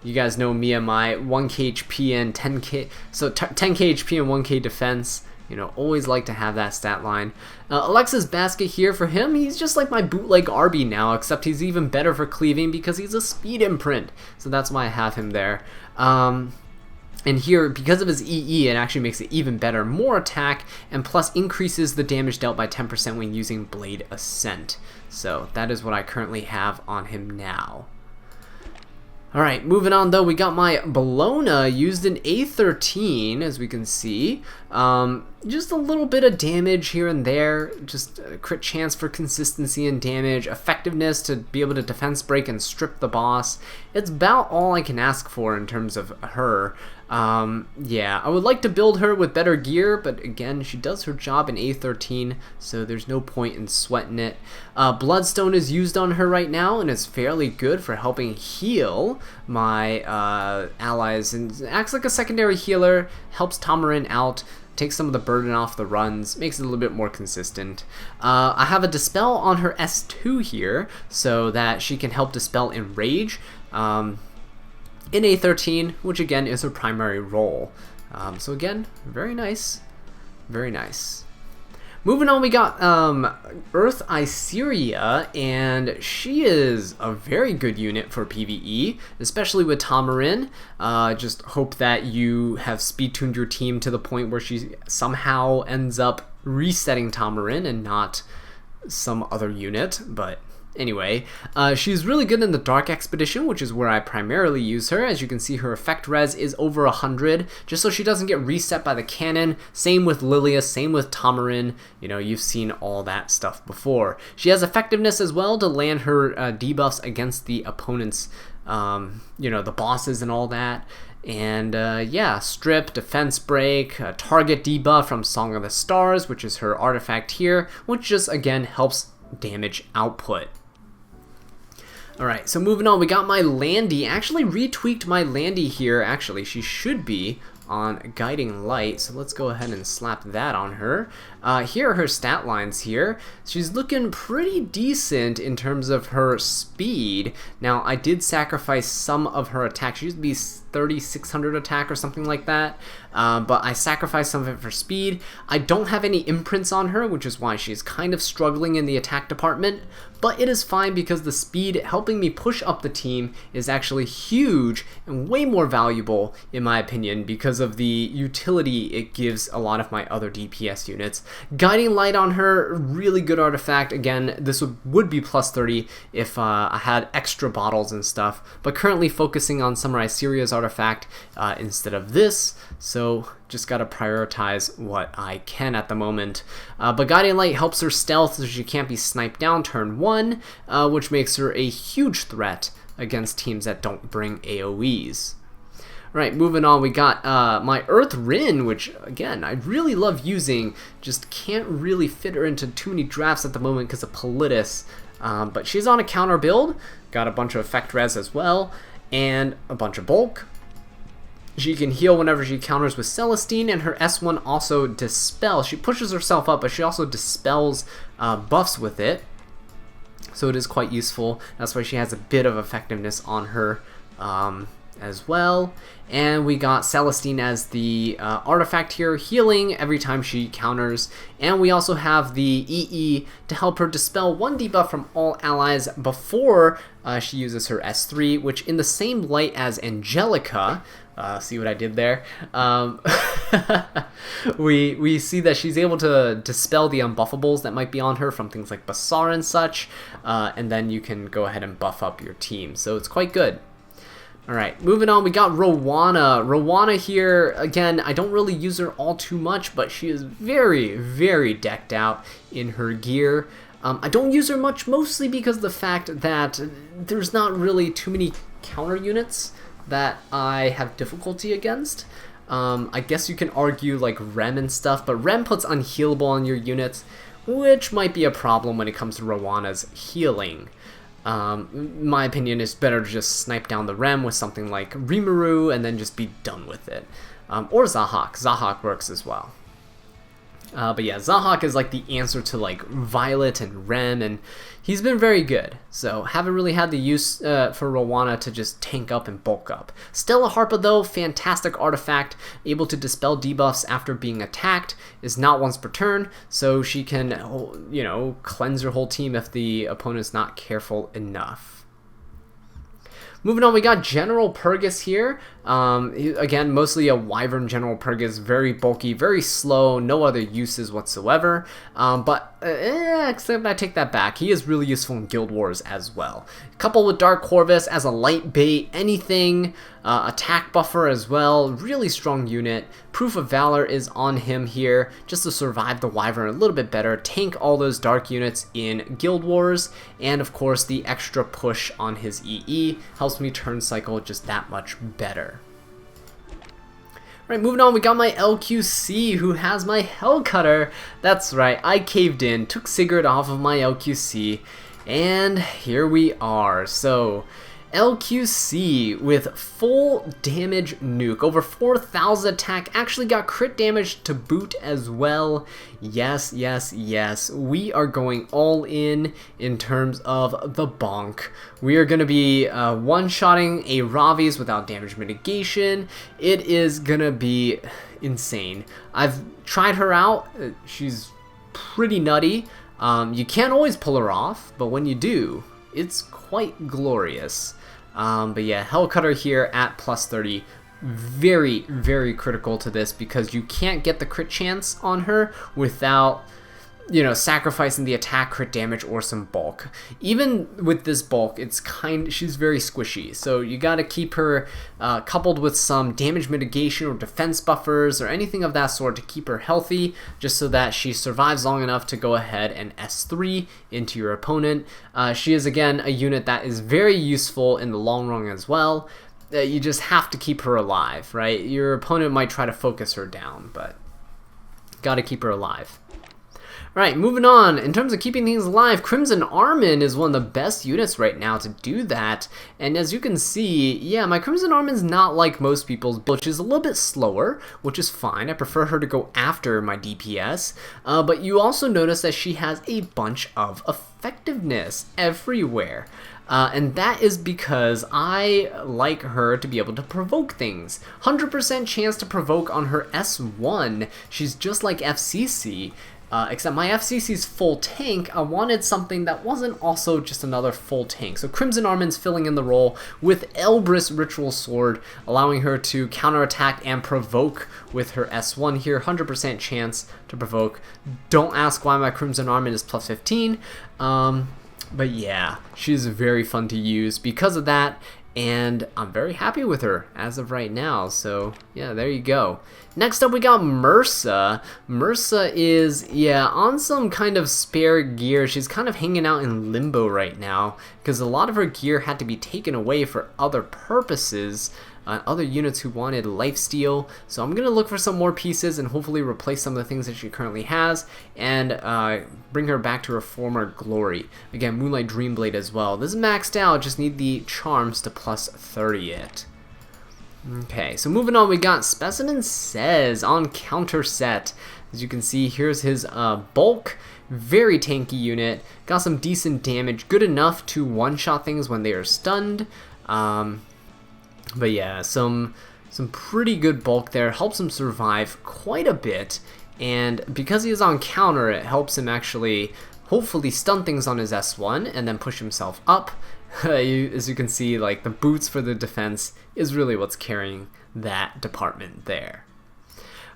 you guys know me and my 1k HP and 10k, so 10k HP and 1k defense. You know, always like to have that stat line. Alexa's Basket here for him. He's just like my bootleg Arby now, except he's even better for cleaving because he's a speed imprint. So that's why I have him there. And here, because of his EE, it actually makes it even better. More attack, and plus increases the damage dealt by 10% when using Blade Ascent. So that is what I currently have on him now. Alright, moving on though, we got my Bellona used in A13, as we can see. Just a little bit of damage here and there, just a crit chance for consistency and damage, effectiveness to be able to defense break and strip the boss. It's about all I can ask for in terms of her. Yeah, I would like to build her with better gear, but again, she does her job in A13, so there's no point in sweating it. Bloodstone is used on her right now, and it's fairly good for helping heal my allies, and acts like a secondary healer, helps Tamarinne out, takes some of the burden off the runs, makes it a little bit more consistent. I have a Dispel on her S2 here, so that she can help dispel Enrage. In A13, which again is her primary role. So again, very nice. Very nice. Moving on, we got Earth Iseria, and she is a very good unit for PvE, especially with Tamarinne. Just hope that you have speed-tuned your team to the point where she somehow ends up resetting Tamarinne and not some other unit, but anyway, she's really good in the Dark Expedition, which is where I primarily use her. As you can see, her effect res is over 100, just so she doesn't get reset by the cannon. Same with Lilias, same with Tamarinne. You know, you've seen all that stuff before. She has effectiveness as well to land her debuffs against the opponents, you know, the bosses and all that. And yeah, Strip, Defense Break, Target debuff from Song of the Stars, which is her artifact here, which just, again, helps damage output. Alright, so moving on, we got my Landy. Actually retweaked my Landy here. Actually, she should be on Guiding Light, so let's go ahead and slap that on her. Here are her stat lines here. She's looking pretty decent in terms of her speed. Now, I did sacrifice some of her attack. She used to be 3,600 attack or something like that, but I sacrificed some of it for speed. I don't have any imprints on her, which is why she's kind of struggling in the attack department, but it is fine because the speed helping me push up the team is actually huge and way more valuable, in my opinion, because of the utility it gives a lot of my other DPS units. Guiding Light on her, really good artifact. Again, this would be plus 30 if I had extra bottles and stuff, but currently focusing on Samurai Iseria's artifact instead of this, so just gotta prioritize what I can at the moment. But Guiding Light helps her stealth so she can't be sniped down turn 1, which makes her a huge threat against teams that don't bring AoEs. Right, moving on, we got my Earth Rin, which, again, I really love using, just can't really fit her into too many drafts at the moment because of Politis. But she's on a counter build, got a bunch of effect res as well, and a bunch of bulk. She can heal whenever she counters with Celestine, and her S1 also dispels. She pushes herself up, but she also dispels buffs with it. So it is quite useful. That's why she has a bit of effectiveness on her as well. And we got Celestine as the artifact here, healing every time she counters. And we also have the EE to help her dispel one debuff from all allies before she uses her S3, which in the same light as Angelica, see what I did there? We see that she's able to dispel the unbuffables that might be on her from things like Basar and such, and then you can go ahead and buff up your team. So it's quite good. Alright, moving on, we got Rowana. Rowana here, again, I don't really use her all too much, but she is very, very decked out in her gear. I don't use her much, mostly because of the fact that there's not really too many counter units that I have difficulty against. I guess you can argue like Rem and stuff, but Rem puts unhealable on your units, which might be a problem when it comes to Rowana's healing. My opinion is better to just snipe down the Rem with something like Rimuru and then just be done with it. Or Zahhak. Zahhak works as well. But yeah, Zahhak is like the answer to like Violet and Rem, and he's been very good. So haven't really had the use for Rowana to just tank up and bulk up. Stella Harpa though, fantastic artifact, able to dispel debuffs after being attacked, is not once per turn, so she can, you know, cleanse her whole team if the opponent's not careful enough. Moving on, we got General Purgus here. Again, mostly a Wyvern General Purgus, very bulky, very slow, no other uses whatsoever. Except I take that back. He is really useful in Guild Wars as well. Coupled with Dark Corvus as a light bait, anything, attack buffer as well, really strong unit. Proof of Valor is on him here, just to survive the Wyvern a little bit better, tank all those dark units in Guild Wars, and of course the extra push on his EE helps me turn cycle just that much better. Right, moving on, we got my LQC, who has my Hellcutter. That's right, I caved in, took Sigret off of my LQC, and here we are. So, LQC with full damage nuke, over 4,000 attack, actually got crit damage to boot as well. Yes, yes, yes, we are going all in terms of the bonk. We are going to be one-shotting a Ravi's without damage mitigation. It is going to be insane. I've tried her out. She's pretty nutty. You can't always pull her off, but when you do, it's quite glorious. But yeah, Hellcutter here at plus 30, very, very critical to this because you can't get the crit chance on her without, you know, sacrificing the attack, crit damage, or some bulk. Even with this bulk, she's very squishy, so you gotta keep her coupled with some damage mitigation or defense buffers or anything of that sort to keep her healthy, just so that she survives long enough to go ahead and S3 into your opponent. She is, again, a unit that is very useful in the long run as well. You just have to keep her alive, right? Your opponent might try to focus her down, but gotta keep her alive. Alright, moving on. In terms of keeping things alive, Crimson Armin is one of the best units right now to do that. And as you can see, yeah, my Crimson Armin's not like most people's, which is a little bit slower, which is fine. I prefer her to go after my DPS. But you also notice that she has a bunch of effectiveness everywhere. And that is because I like her to be able to provoke things. 100% chance to provoke on her S1. She's just like FCC. Except my FCC's full tank, I wanted something that wasn't also just another full tank. So Crimson Armin's filling in the role with Elbrus Ritual Sword, allowing her to counterattack and provoke with her S1 here. 100% chance to provoke. Don't ask why my Crimson Armin is plus 15. But yeah, she's very fun to use because of that. And I'm very happy with her as of right now, so yeah, there you go. Next up we got Mursa. Mursa is, yeah, on some kind of spare gear. She's kind of hanging out in limbo right now because a lot of her gear had to be taken away for other purposes. Other units who wanted lifesteal, so I'm gonna look for some more pieces and hopefully replace some of the things that she currently has and bring her back to her former glory. Again, Moonlight Dreamblade as well. This is maxed out, just need the charms to plus 30 it. Okay, so moving on, we got Specimen Sez on counter set. As you can see, here's his bulk. Very tanky unit, got some decent damage, good enough to one-shot things when they are stunned. But yeah, some pretty good bulk there, helps him survive quite a bit, and because he is on counter, it helps him actually hopefully stun things on his S1 and then push himself up. As you can see, like the boots for the defense is really what's carrying that department there.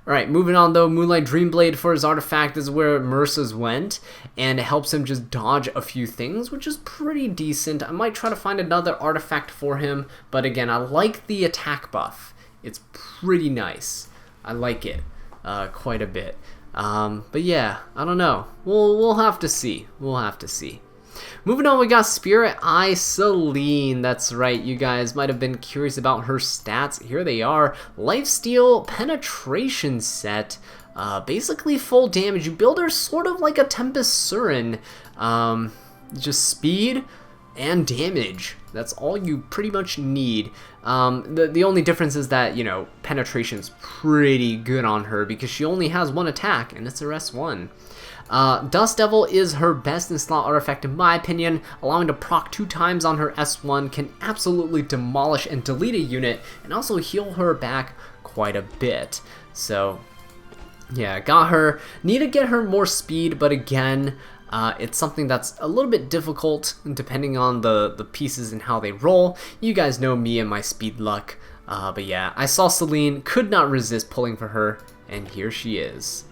Alright, moving on though, Moonlight Dreamblade for his artifact is where Merce's went, and it helps him just dodge a few things, which is pretty decent. I might try to find another artifact for him, but again, I like the attack buff. It's pretty nice. I like it quite a bit. But yeah, I don't know. We'll have to see. We'll have to see. Moving on, we got Spirit Eye Celine. That's right, you guys might have been curious about her stats. Here they are. Lifesteal Penetration set. Basically full damage. You build her sort of like a Tempest Surin. Just speed and damage. That's all you pretty much need. The only difference is that, you know, penetration's pretty good on her because she only has one attack, and it's her S1. Dust Devil is her best in slot artifact in my opinion. Allowing to proc 2 times on her S1 can absolutely demolish and delete a unit, and also heal her back quite a bit. So yeah, got her. Need to get her more speed, but again, it's something that's a little bit difficult depending on the pieces and how they roll. You guys know me and my speed luck. But yeah, I saw Celine, could not resist pulling for her, and here she is.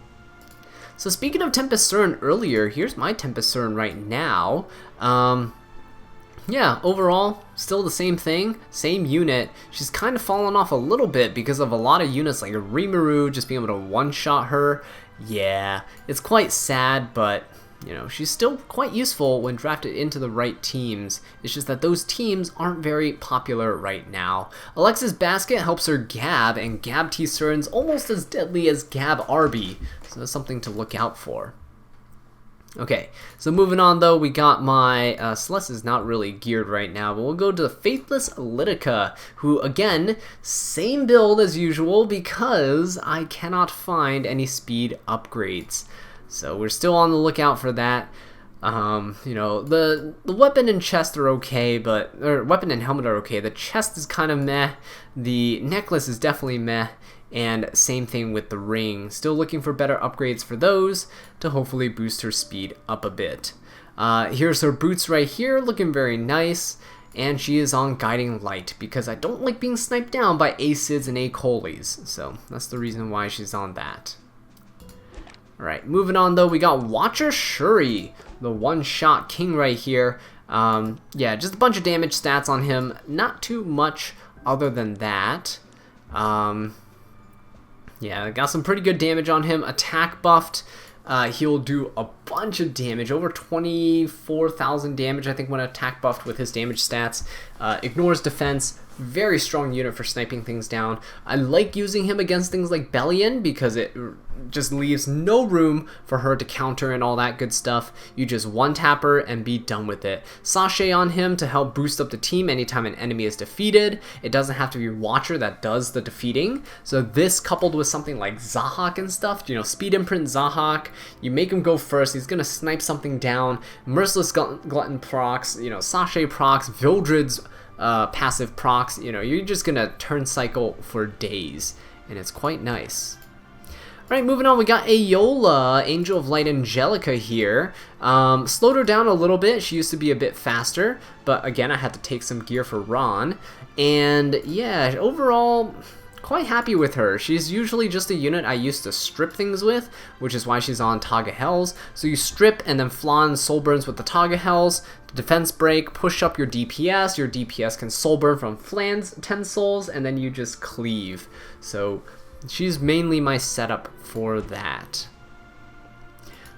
So speaking of Tempest Surin earlier, here's my Tempest Surin right now. Yeah, overall, still the same thing, same unit. She's kind of fallen off a little bit because of a lot of units like Rimuru just being able to one-shot her. Yeah, it's quite sad, but you know, she's still quite useful when drafted into the right teams. It's just that those teams aren't very popular right now. Alexa's Basket helps her Gab, and Gab T. Surin's almost as deadly as Gab Arby, so that's something to look out for. Okay, so moving on though, we got my, Celeste is not really geared right now, but we'll go to the Faithless Lidica, who again, same build as usual because I cannot find any speed upgrades. So we're still on the lookout for that. You know, the weapon and chest are okay, or weapon and helmet are okay. The chest is kind of meh. The necklace is definitely meh. And same thing with the ring. Still looking for better upgrades for those to hopefully boost her speed up a bit. Here's her boots right here, looking very nice. And she is on Guiding Light because I don't like being sniped down by Acids and Acoles. So that's the reason why she's on that. Alright, moving on though, we got Watcher Shuri, the one-shot king right here. Yeah, just a bunch of damage stats on him. Not too much other than that. Yeah, got some pretty good damage on him. Attack buffed. He'll do a bunch of damage, over 24,000 damage I think when attack buffed with his damage stats. Ignores defense, very strong unit for sniping things down. I like using him against things like Bellion because it just leaves no room for her to counter and all that good stuff. You just one-tap her and be done with it. Sachet on him to help boost up the team anytime an enemy is defeated. It doesn't have to be Watcher that does the defeating. So this coupled with something like Zahhak and stuff, you know, speed imprint Zahhak, you make him go first, he's gonna snipe something down. Merciless Glutton procs, you know, Sachet procs, Vildred's passive procs, you know, you're just gonna turn cycle for days, and it's quite nice. Alright, moving on, we got Aola, Angel of Light Angelica here. Slowed her down a little bit, she used to be a bit faster, but again, I had to take some gear for Ron. And yeah, overall, quite happy with her. She's usually just a unit I used to strip things with, which is why she's on Taga Hells. So you strip and then Flan soul burns with the Taga Hells, defense break, push up your DPS can soul burn from Flan's 10 souls, and then you just cleave. So she's mainly my setup for that.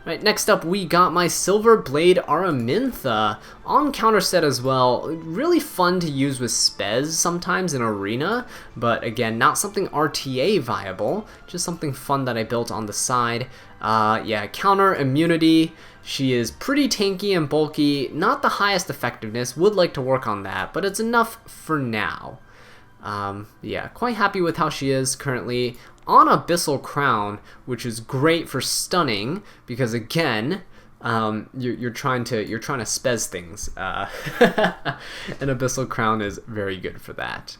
Right, next up we got my Silver Blade Araminta on counter set as well. Really fun to use with Spez sometimes in Arena, but again, not something RTA viable, just something fun that I built on the side. Yeah, counter immunity. She is pretty tanky and bulky, not the highest effectiveness, would like to work on that, but it's enough for now. Yeah, quite happy with how she is currently on Abyssal Crown, which is great for stunning because again, you're trying to spez things, and Abyssal Crown is very good for that.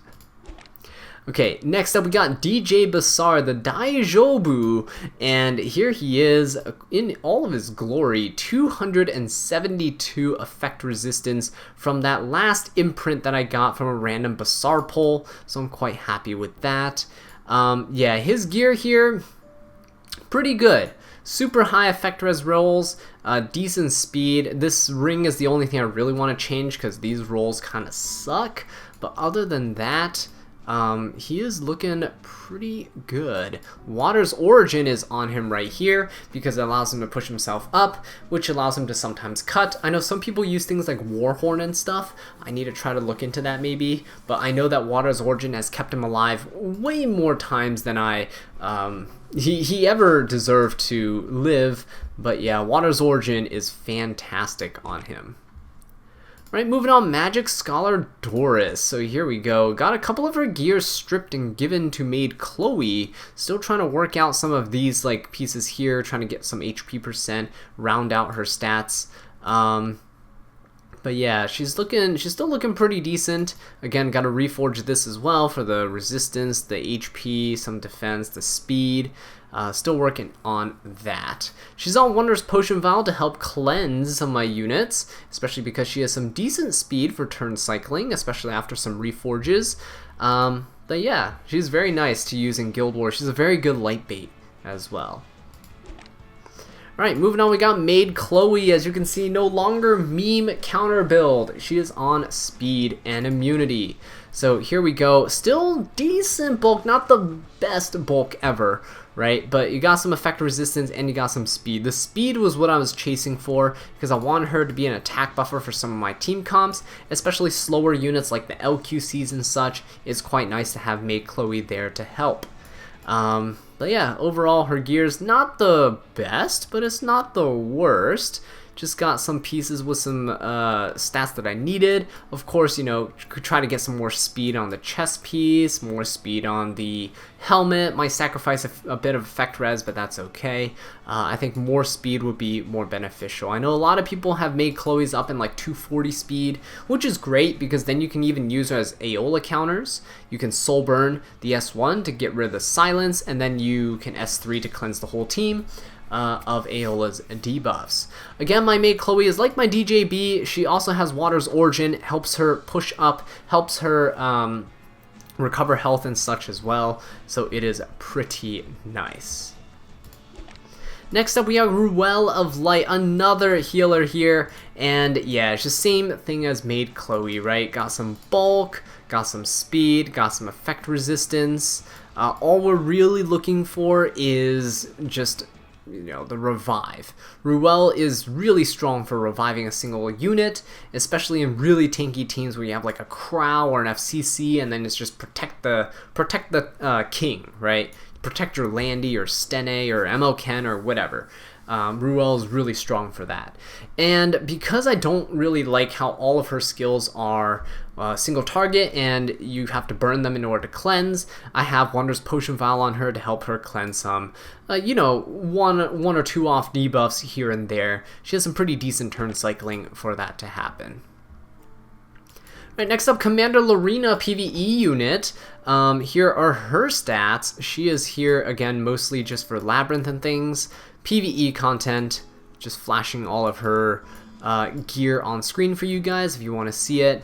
Okay, next up we got DJ Basar, the Daijobu, and here he is in all of his glory, 272 effect resistance from that last imprint that I got from a random Basar pull, so I'm quite happy with that. Yeah, his gear here, pretty good. Super high effect res rolls, decent speed. This ring is the only thing I really want to change because these rolls kind of suck. But other than that, he is looking pretty good. Water's Origin is on him right here because it allows him to push himself up, which allows him to sometimes cut. I know some people use things like Warhorn and stuff. I need to try to look into that maybe, but I know that Water's Origin has kept him alive way more times than he ever deserved to live. But yeah, Water's Origin is fantastic on him. Right, moving on, Magic Scholar Doris. So here we go. Got a couple of her gears stripped and given to Maid Chloe. Still trying to work out some of these like pieces here, trying to get some HP percent, round out her stats. But yeah, she's still looking pretty decent. Again, got to reforge this as well for the resistance, the HP, some defense, the speed. Still working on that. She's on Wondrous Potion Vial to help cleanse some of my units, especially because she has some decent speed for turn cycling, especially after some reforges. But yeah, she's very nice to use in Guild Wars. She's a very good light bait as well. Alright, moving on, we got Maid Chloe. As you can see, no longer meme counter build. She is on speed and immunity. So here we go. Still decent bulk, not the best bulk ever, right? But you got some effect resistance and you got some speed. The speed was what I was chasing for because I wanted her to be an attack buffer for some of my team comps, especially slower units like the LQCs and such. It's quite nice to have Maid Chloe there to help. But yeah, overall her gear's not the best, but it's not the worst. Just got some pieces with some stats that I needed. Of course, you know, could try to get some more speed on the chest piece, more speed on the helmet. Might sacrifice a bit of effect res, but that's okay. I think more speed would be more beneficial. I know a lot of people have made Chloe's up in like 240 speed, which is great because then you can even use her as Aeola counters. You can soul burn the S1 to get rid of the silence, and then you can S3 to cleanse the whole team of Aeola's debuffs. Again, my Maid Chloe is like my DJB. She also has Water's Origin, helps her push up, helps her recover health and such as well. So it is pretty nice. Next up, we have Ruel of Light, another healer here. And yeah, it's the same thing as Maid Chloe, right? Got some bulk, got some speed, got some effect resistance. All we're really looking for is just, you know, the revive. Ruel is really strong for reviving a single unit, especially in really tanky teams where you have like a Krau or an FCC, and then it's just protect the king, right? Protect your Landy or Stene or MO-Ken or whatever. Ruel is really strong for that. And because I don't really like how all of her skills are single target and you have to burn them in order to cleanse, I have Wondrous Potion Vial on her to help her cleanse some, you know, one or two off debuffs here and there. She has some pretty decent turn cycling for that to happen. Right, next up, Commander Lorena PvE unit. Here are her stats. She is here again mostly just for Labyrinth and things. PvE content, just flashing all of her gear on screen for you guys if you want to see it.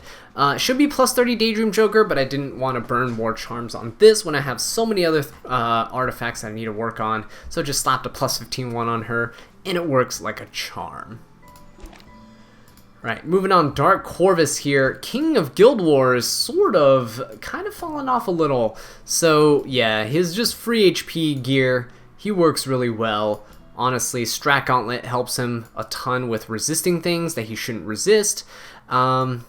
Should be plus 30 Daydream Joker, but I didn't want to burn more charms on this when I have so many other artifacts that I need to work on. So just slapped a plus 15 one on her, and it works like a charm. Right, moving on, Dark Corvus here, King of Guild Wars, sort of, kind of fallen off a little. So yeah, his just free HP gear, he works really well. Honestly, Strat Gauntlet helps him a ton with resisting things that he shouldn't resist. And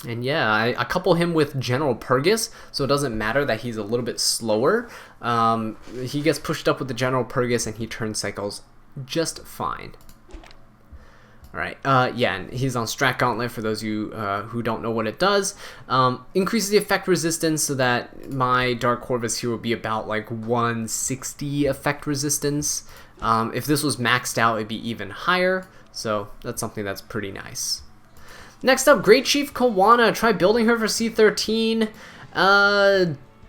yeah, I couple him with General Purgus, so it doesn't matter that he's a little bit slower. He gets pushed up with the General Purgus and he turn cycles just fine. Alright, yeah, and he's on Strat Gauntlet for those of you who don't know what it does. Increases the effect resistance so that my Dark Corvus here would be about like 160 effect resistance. If this was maxed out, it'd be even higher, so that's something that's pretty nice. Next up, Great Chief Khawana. Try building her for C13.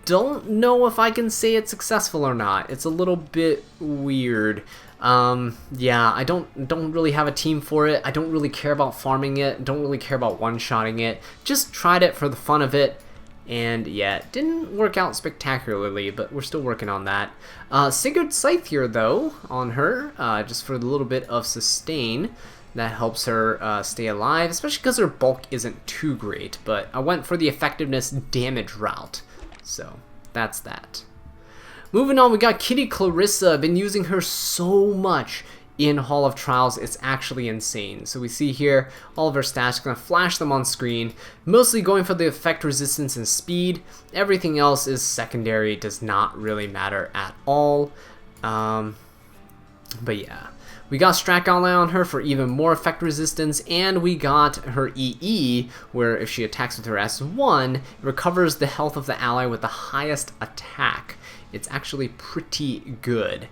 Don't know if I can say it's successful or not. It's a little bit weird. Yeah, I don't really have a team for it. I don't really care about farming it. Don't really care about one-shotting it. Just tried it for the fun of it. And yeah, it didn't work out spectacularly, but we're still working on that. Sigurd Scythe here, though, on her, just for a little bit of sustain. That helps her stay alive, especially because her bulk isn't too great. But I went for the effectiveness damage route, so that's that. Moving on, we got Kitty Clarissa. Been using her so much in Hall of Trials, it's actually insane. So we see here all of her stats, gonna flash them on screen, mostly going for the effect resistance and speed. Everything else is secondary, does not really matter at all. But yeah, we got Strat Ally on her for even more effect resistance, and we got her EE, where if she attacks with her S1, it recovers the health of the ally with the highest attack. It's actually pretty good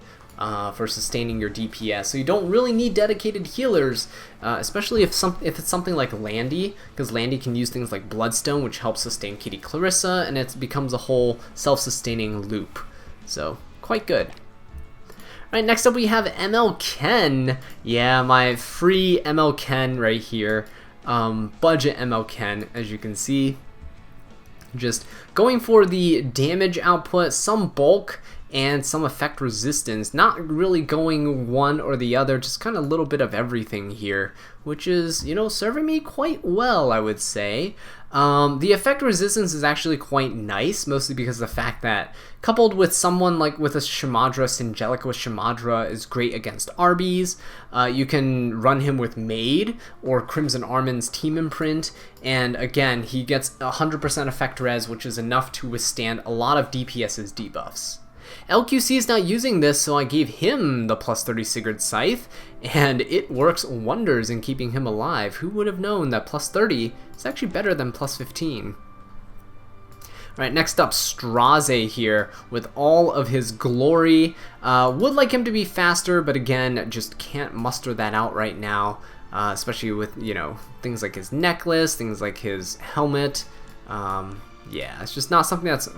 for sustaining your DPS. So you don't really need dedicated healers, especially if it's something like Landy, because Landy can use things like Bloodstone, which helps sustain Kitty Clarissa, and it becomes a whole self-sustaining loop. So quite good. Alright, next up we have ML Ken. Yeah, my free ML Ken right here. Budget ML Ken, as you can see. Just going for the damage output, some bulk, and some effect resistance. Not really going one or the other, just kind of a little bit of everything here, which is, you know, serving me quite well, I would say. The effect resistance is actually quite nice, mostly because of the fact that, coupled with someone like with a Shamadra, Angelic with Shamadra is great against RBs. You can run him with Maid or Crimson Armin's Team Imprint, and again, he gets 100% effect res, which is enough to withstand a lot of DPS's debuffs. LQC is not using this, so I gave him the plus 30 Sigrid Scythe, and it works wonders in keeping him alive. Who would have known that plus 30 is actually better than plus 15? Alright, next up, Straze here with all of his glory. Would like him to be faster, but again, just can't muster that out right now, especially with, you know, things like his necklace, things like his helmet. Yeah, it's just not something that's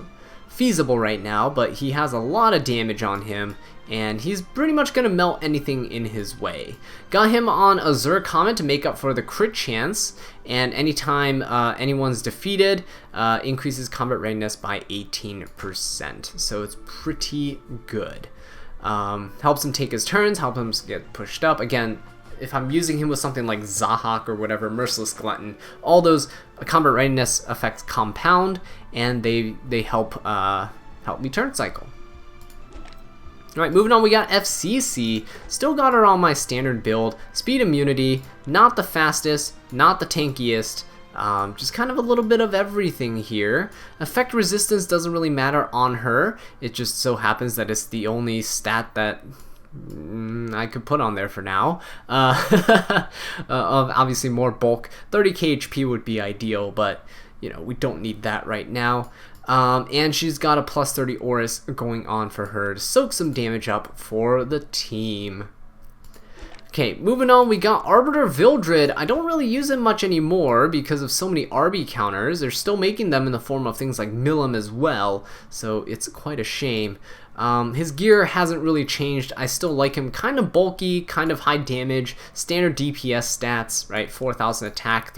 feasible right now, but he has a lot of damage on him, and he's pretty much going to melt anything in his way. Got him on Azure Comet to make up for the crit chance, and anytime anyone's defeated, increases combat readiness by 18%, so it's pretty good. Helps him take his turns, helps him get pushed up. Again, if I'm using him with something like Zahhak or whatever, Merciless Glutton, all those combat readiness effects compound, and they help me turn cycle. Alright, moving on, we got FCC. Still got her on my standard build. Speed immunity, not the fastest, not the tankiest, just kind of a little bit of everything here. Effect resistance doesn't really matter on her. It just so happens that it's the only stat that I could put on there for now. Obviously more bulk. 30k HP would be ideal, but you know, we don't need that right now. And she's got a plus 30 Oris going on for her to soak some damage up for the team. Okay, moving on, we got Arbiter Vildred. I don't really use him much anymore because of so many RB counters. They're still making them in the form of things like Milim as well, so it's quite a shame. His gear hasn't really changed. I still like him kind of bulky, kind of high damage, standard DPS stats, right? 4,000 attack,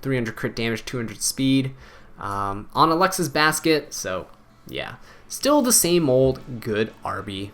300 crit damage, 200 speed. On Alexa's basket, so yeah. Still the same old good RB.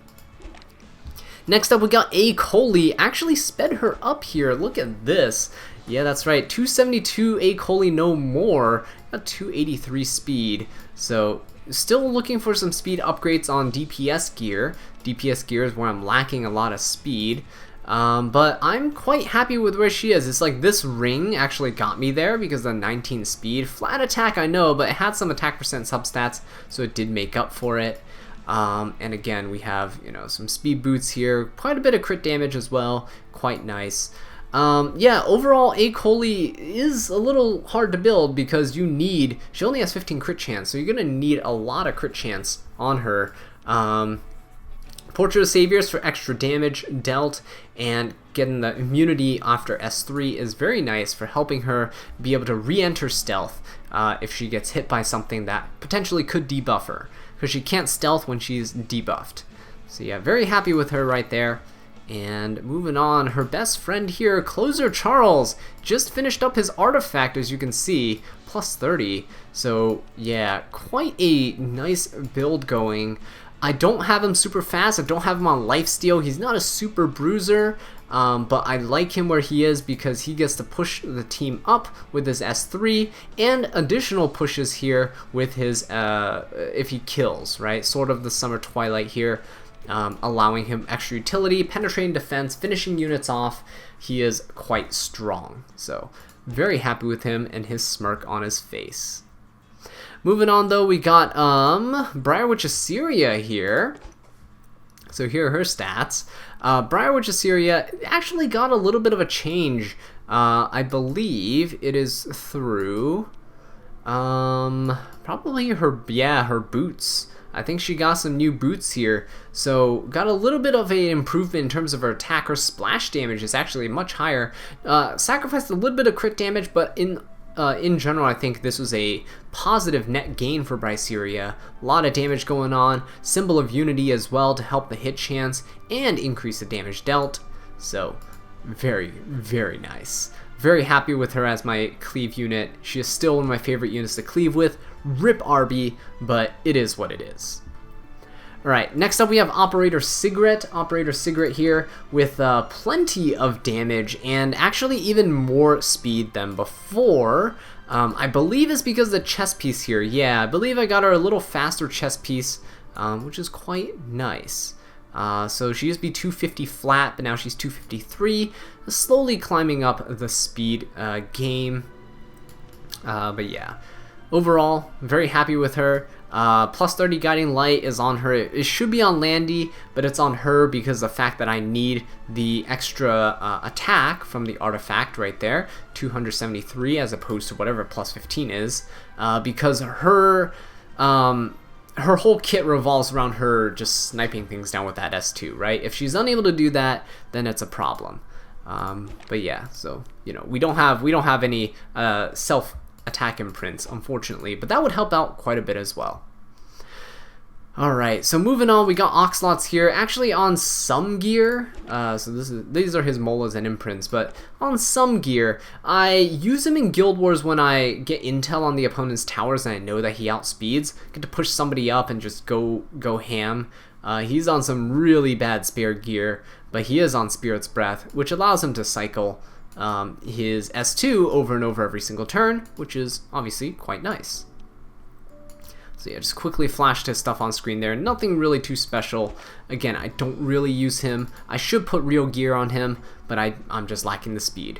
Next up, we got Eye Celine. Actually sped her up here. Look at this. Yeah, that's right. 272 Eye Celine, no more. Got 283 speed. So still looking for some speed upgrades on DPS gear. DPS gear is where I'm lacking a lot of speed. But I'm quite happy with where she is. It's like this ring actually got me there because of the 19 speed. Flat attack, I know, but it had some attack percent substats, so it did make up for it. And again, we have, you know, some speed boots here, quite a bit of crit damage as well, quite nice. Yeah, overall, Eye Celine is a little hard to build because she only has 15 crit chance, so you're going to need a lot of crit chance on her. Portrait of Saviors for extra damage dealt, and getting the immunity after S3 is very nice for helping her be able to re-enter stealth if she gets hit by something that potentially could debuff her, because she can't stealth when she's debuffed. So yeah, very happy with her right there. And moving on, her best friend here, Closer Charles, just finished up his artifact, as you can see, plus 30. So yeah, quite a nice build going. I don't have him super fast, I don't have him on lifesteal, he's not a super bruiser, but I like him where he is because he gets to push the team up with his S3 and additional pushes here with his, if he kills, right? Sort of the Summer Twilight here. Allowing him extra utility, penetrating defense, finishing units off. He is quite strong. So, very happy with him and his smirk on his face. Moving on though, we got Briarwitch Iseria here. So here are her stats. Briarwitch Iseria actually got a little bit of a change. I believe it is through probably her boots. I think she got some new boots here, so got a little bit of an improvement in terms of her attack. Her splash damage is actually much higher. Sacrificed a little bit of crit damage, but in general, I think this was a positive net gain for Iseria. A lot of damage going on. Symbol of Unity as well to help the hit chance and increase the damage dealt. So, very, very nice. Very happy with her as my cleave unit. She is still one of my favorite units to cleave with. Rip Arby, but it is what it is. Alright, next up we have Operator Sigret. Operator Sigret here with plenty of damage and actually even more speed than before. I believe it's because of the chest piece here. Yeah, I believe I got her a little faster chest piece, which is quite nice. So she used to be 250 flat, but now she's 253, slowly climbing up the speed game. But yeah, overall, very happy with her. Plus 30 Guiding Light is on her. It should be on Landy, but it's on her because of the fact that I need the extra attack from the artifact right there, 273 as opposed to whatever plus 15 is, because her whole kit revolves around her just sniping things down with that S2, right? If she's unable to do that, then it's a problem. But yeah, so you know, we don't have any self attack imprints, unfortunately, but that would help out quite a bit as well. Alright, so moving on, we got Oxlots here, actually on some gear, so these are his molas and imprints, but on some gear, I use him in Guild Wars when I get intel on the opponent's towers and I know that he outspeeds, get to push somebody up and just go ham. He's on some really bad spare gear, but he is on Spirit's Breath, which allows him to cycle his S2 over and over every single turn, which is obviously quite nice. So yeah, just quickly flashed his stuff on screen there. Nothing really too special. Again, I don't really use him. I should put real gear on him, but I'm just lacking the speed.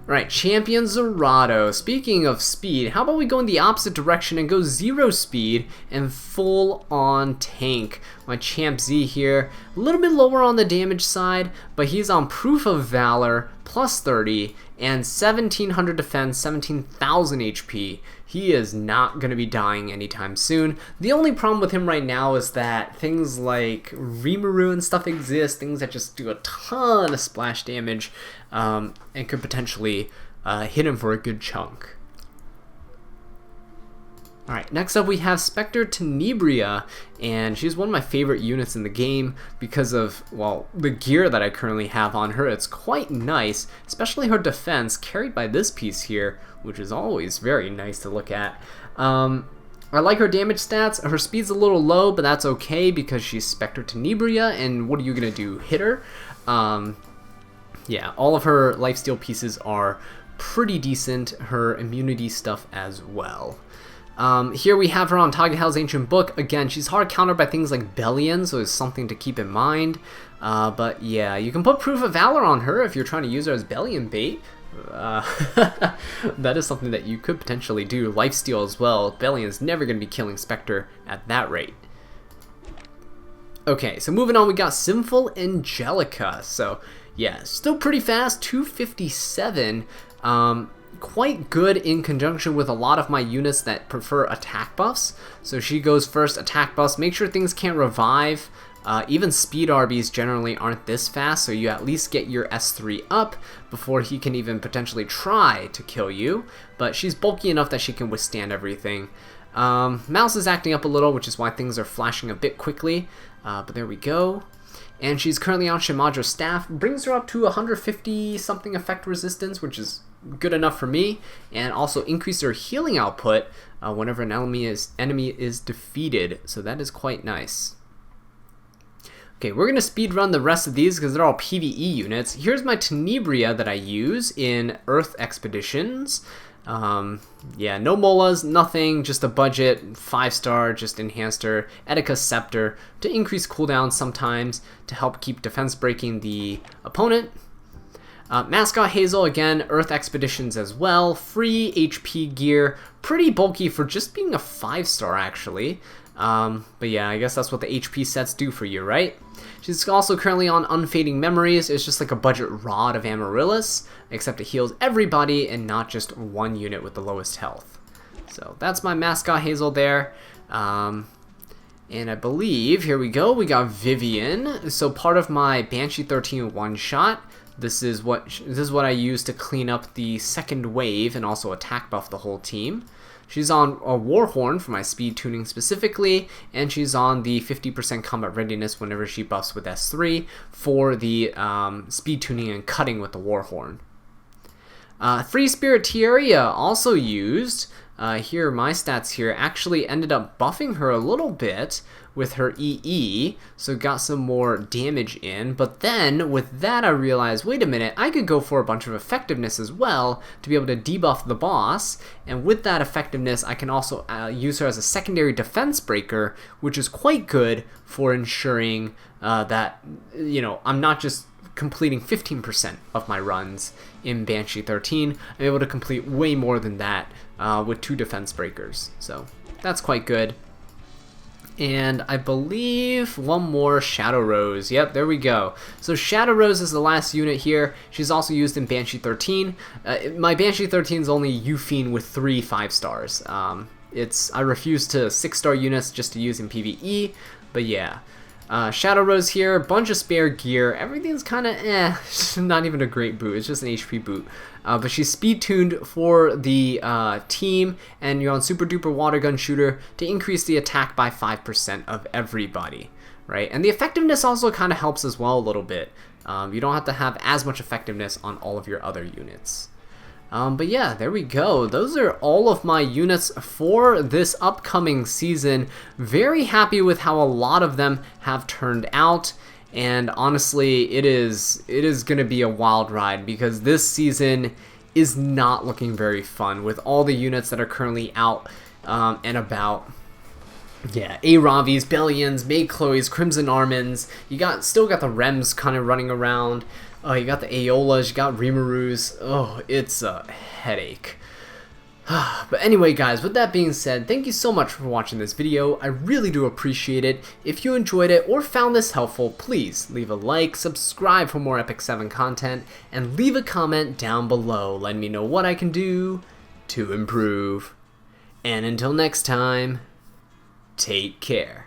Alright, Champion Zerato. Speaking of speed, how about we go in the opposite direction and go 0 speed and full on tank? My Champ Z here, a little bit lower on the damage side, but he's on Proof of Valor, plus 30, and 1700 defense, 17,000 HP. He is not going to be dying anytime soon. The only problem with him right now is that things like Rimuru and stuff exist, things that just do a ton of splash damage, and could potentially hit him for a good chunk. Alright, next up we have Spectre Tenebria, and she's one of my favorite units in the game because of, well, the gear that I currently have on her. It's quite nice, especially her defense, carried by this piece here, which is always very nice to look at. I like her damage stats. Her speed's a little low, but that's okay because she's Spectre Tenebria, and what are you going to do, hit her? Yeah, all of her lifesteal pieces are pretty decent, her immunity stuff as well. Here we have her on Tagehel's Ancient Book. Again, she's hard countered by things like Bellion, so it's something to keep in mind. But yeah, you can put Proof of Valor on her if you're trying to use her as Bellion bait. That is something that you could potentially do. Lifesteal as well. Bellion's never going to be killing Spectre at that rate. Okay, so moving on, we got Sinful Angelica. So yeah, still pretty fast, 257. Quite good in conjunction with a lot of my units that prefer attack buffs. So she goes first, attack buffs. Make sure things can't revive. Even speed RBs generally aren't this fast, so you at least get your S3 up before he can even potentially try to kill you. But she's bulky enough that she can withstand everything. Mouse is acting up a little, which is why things are flashing a bit quickly. But there we go. And she's currently on Shimajo's staff, brings her up to 150 something effect resistance, which is good enough for me, and also increase her healing output whenever an enemy is defeated, so that is quite nice. Okay, we're going to speed run the rest of these because they're all PvE units. Here's my Tenebria that I use in Earth Expeditions. Yeah, no molas, nothing, just a budget, 5-star, just enhanced her. Etika Scepter to increase cooldown sometimes to help keep defense breaking the opponent. Mascot Hazel, again, Earth Expeditions as well. Free HP gear, pretty bulky for just being a 5-star actually. But yeah, I guess that's what the HP sets do for you, right? She's also currently on Unfading Memories. It's just like a budget rod of Amaryllis, except it heals everybody and not just one unit with the lowest health. So that's my Mascot Hazel there. And I believe, here we go, we got Vivian. So part of my Banshee 13 one-shot. This is what I use to clean up the second wave and also attack buff the whole team. She's on a Warhorn for my speed tuning specifically, and she's on the 50% combat readiness whenever she buffs with S3 for the speed tuning and cutting with the Warhorn. Free Spirit Tieria also used. Here, my stats here actually ended up buffing her a little bit with her EE, so got some more damage in, but then with that I realized, wait a minute, I could go for a bunch of effectiveness as well to be able to debuff the boss, and with that effectiveness I can also use her as a secondary defense breaker, which is quite good for ensuring that, you know, I'm not just completing 15% of my runs in Banshee 13, I'm able to complete way more than that with 2 defense breakers, so that's quite good. And I believe one more Shadow Rose. Yep, there we go. So Shadow Rose is the last unit here. She's also used in Banshee 13. My Banshee 13 is only Yufine with 3 5-stars. I refuse to 6-star units just to use in PvE, but yeah. Shadow Rose here, bunch of spare gear, everything's kind of not even a great boot, it's just an HP boot. But she's speed tuned for the team, and you're on Super Duper Water Gun Shooter to increase the attack by 5% of everybody, right? And the effectiveness also kind of helps as well a little bit. You don't have to have as much effectiveness on all of your other units. But yeah, there we go. Those are all of my units for this upcoming season. Very happy with how a lot of them have turned out. And honestly, it is going to be a wild ride because this season is not looking very fun with all the units that are currently out and about. Yeah, Aravis, Bellions, Maid Chloe's, Crimson Arminds. Still got the Rems kind of running around. You got the Aeolas, you got Rimurus. Oh, it's a headache. But anyway, guys, with that being said, thank you so much for watching this video. I really do appreciate it. If you enjoyed it or found this helpful, please leave a like, subscribe for more Epic 7 content, and leave a comment down below letting me know what I can do to improve. And until next time, take care.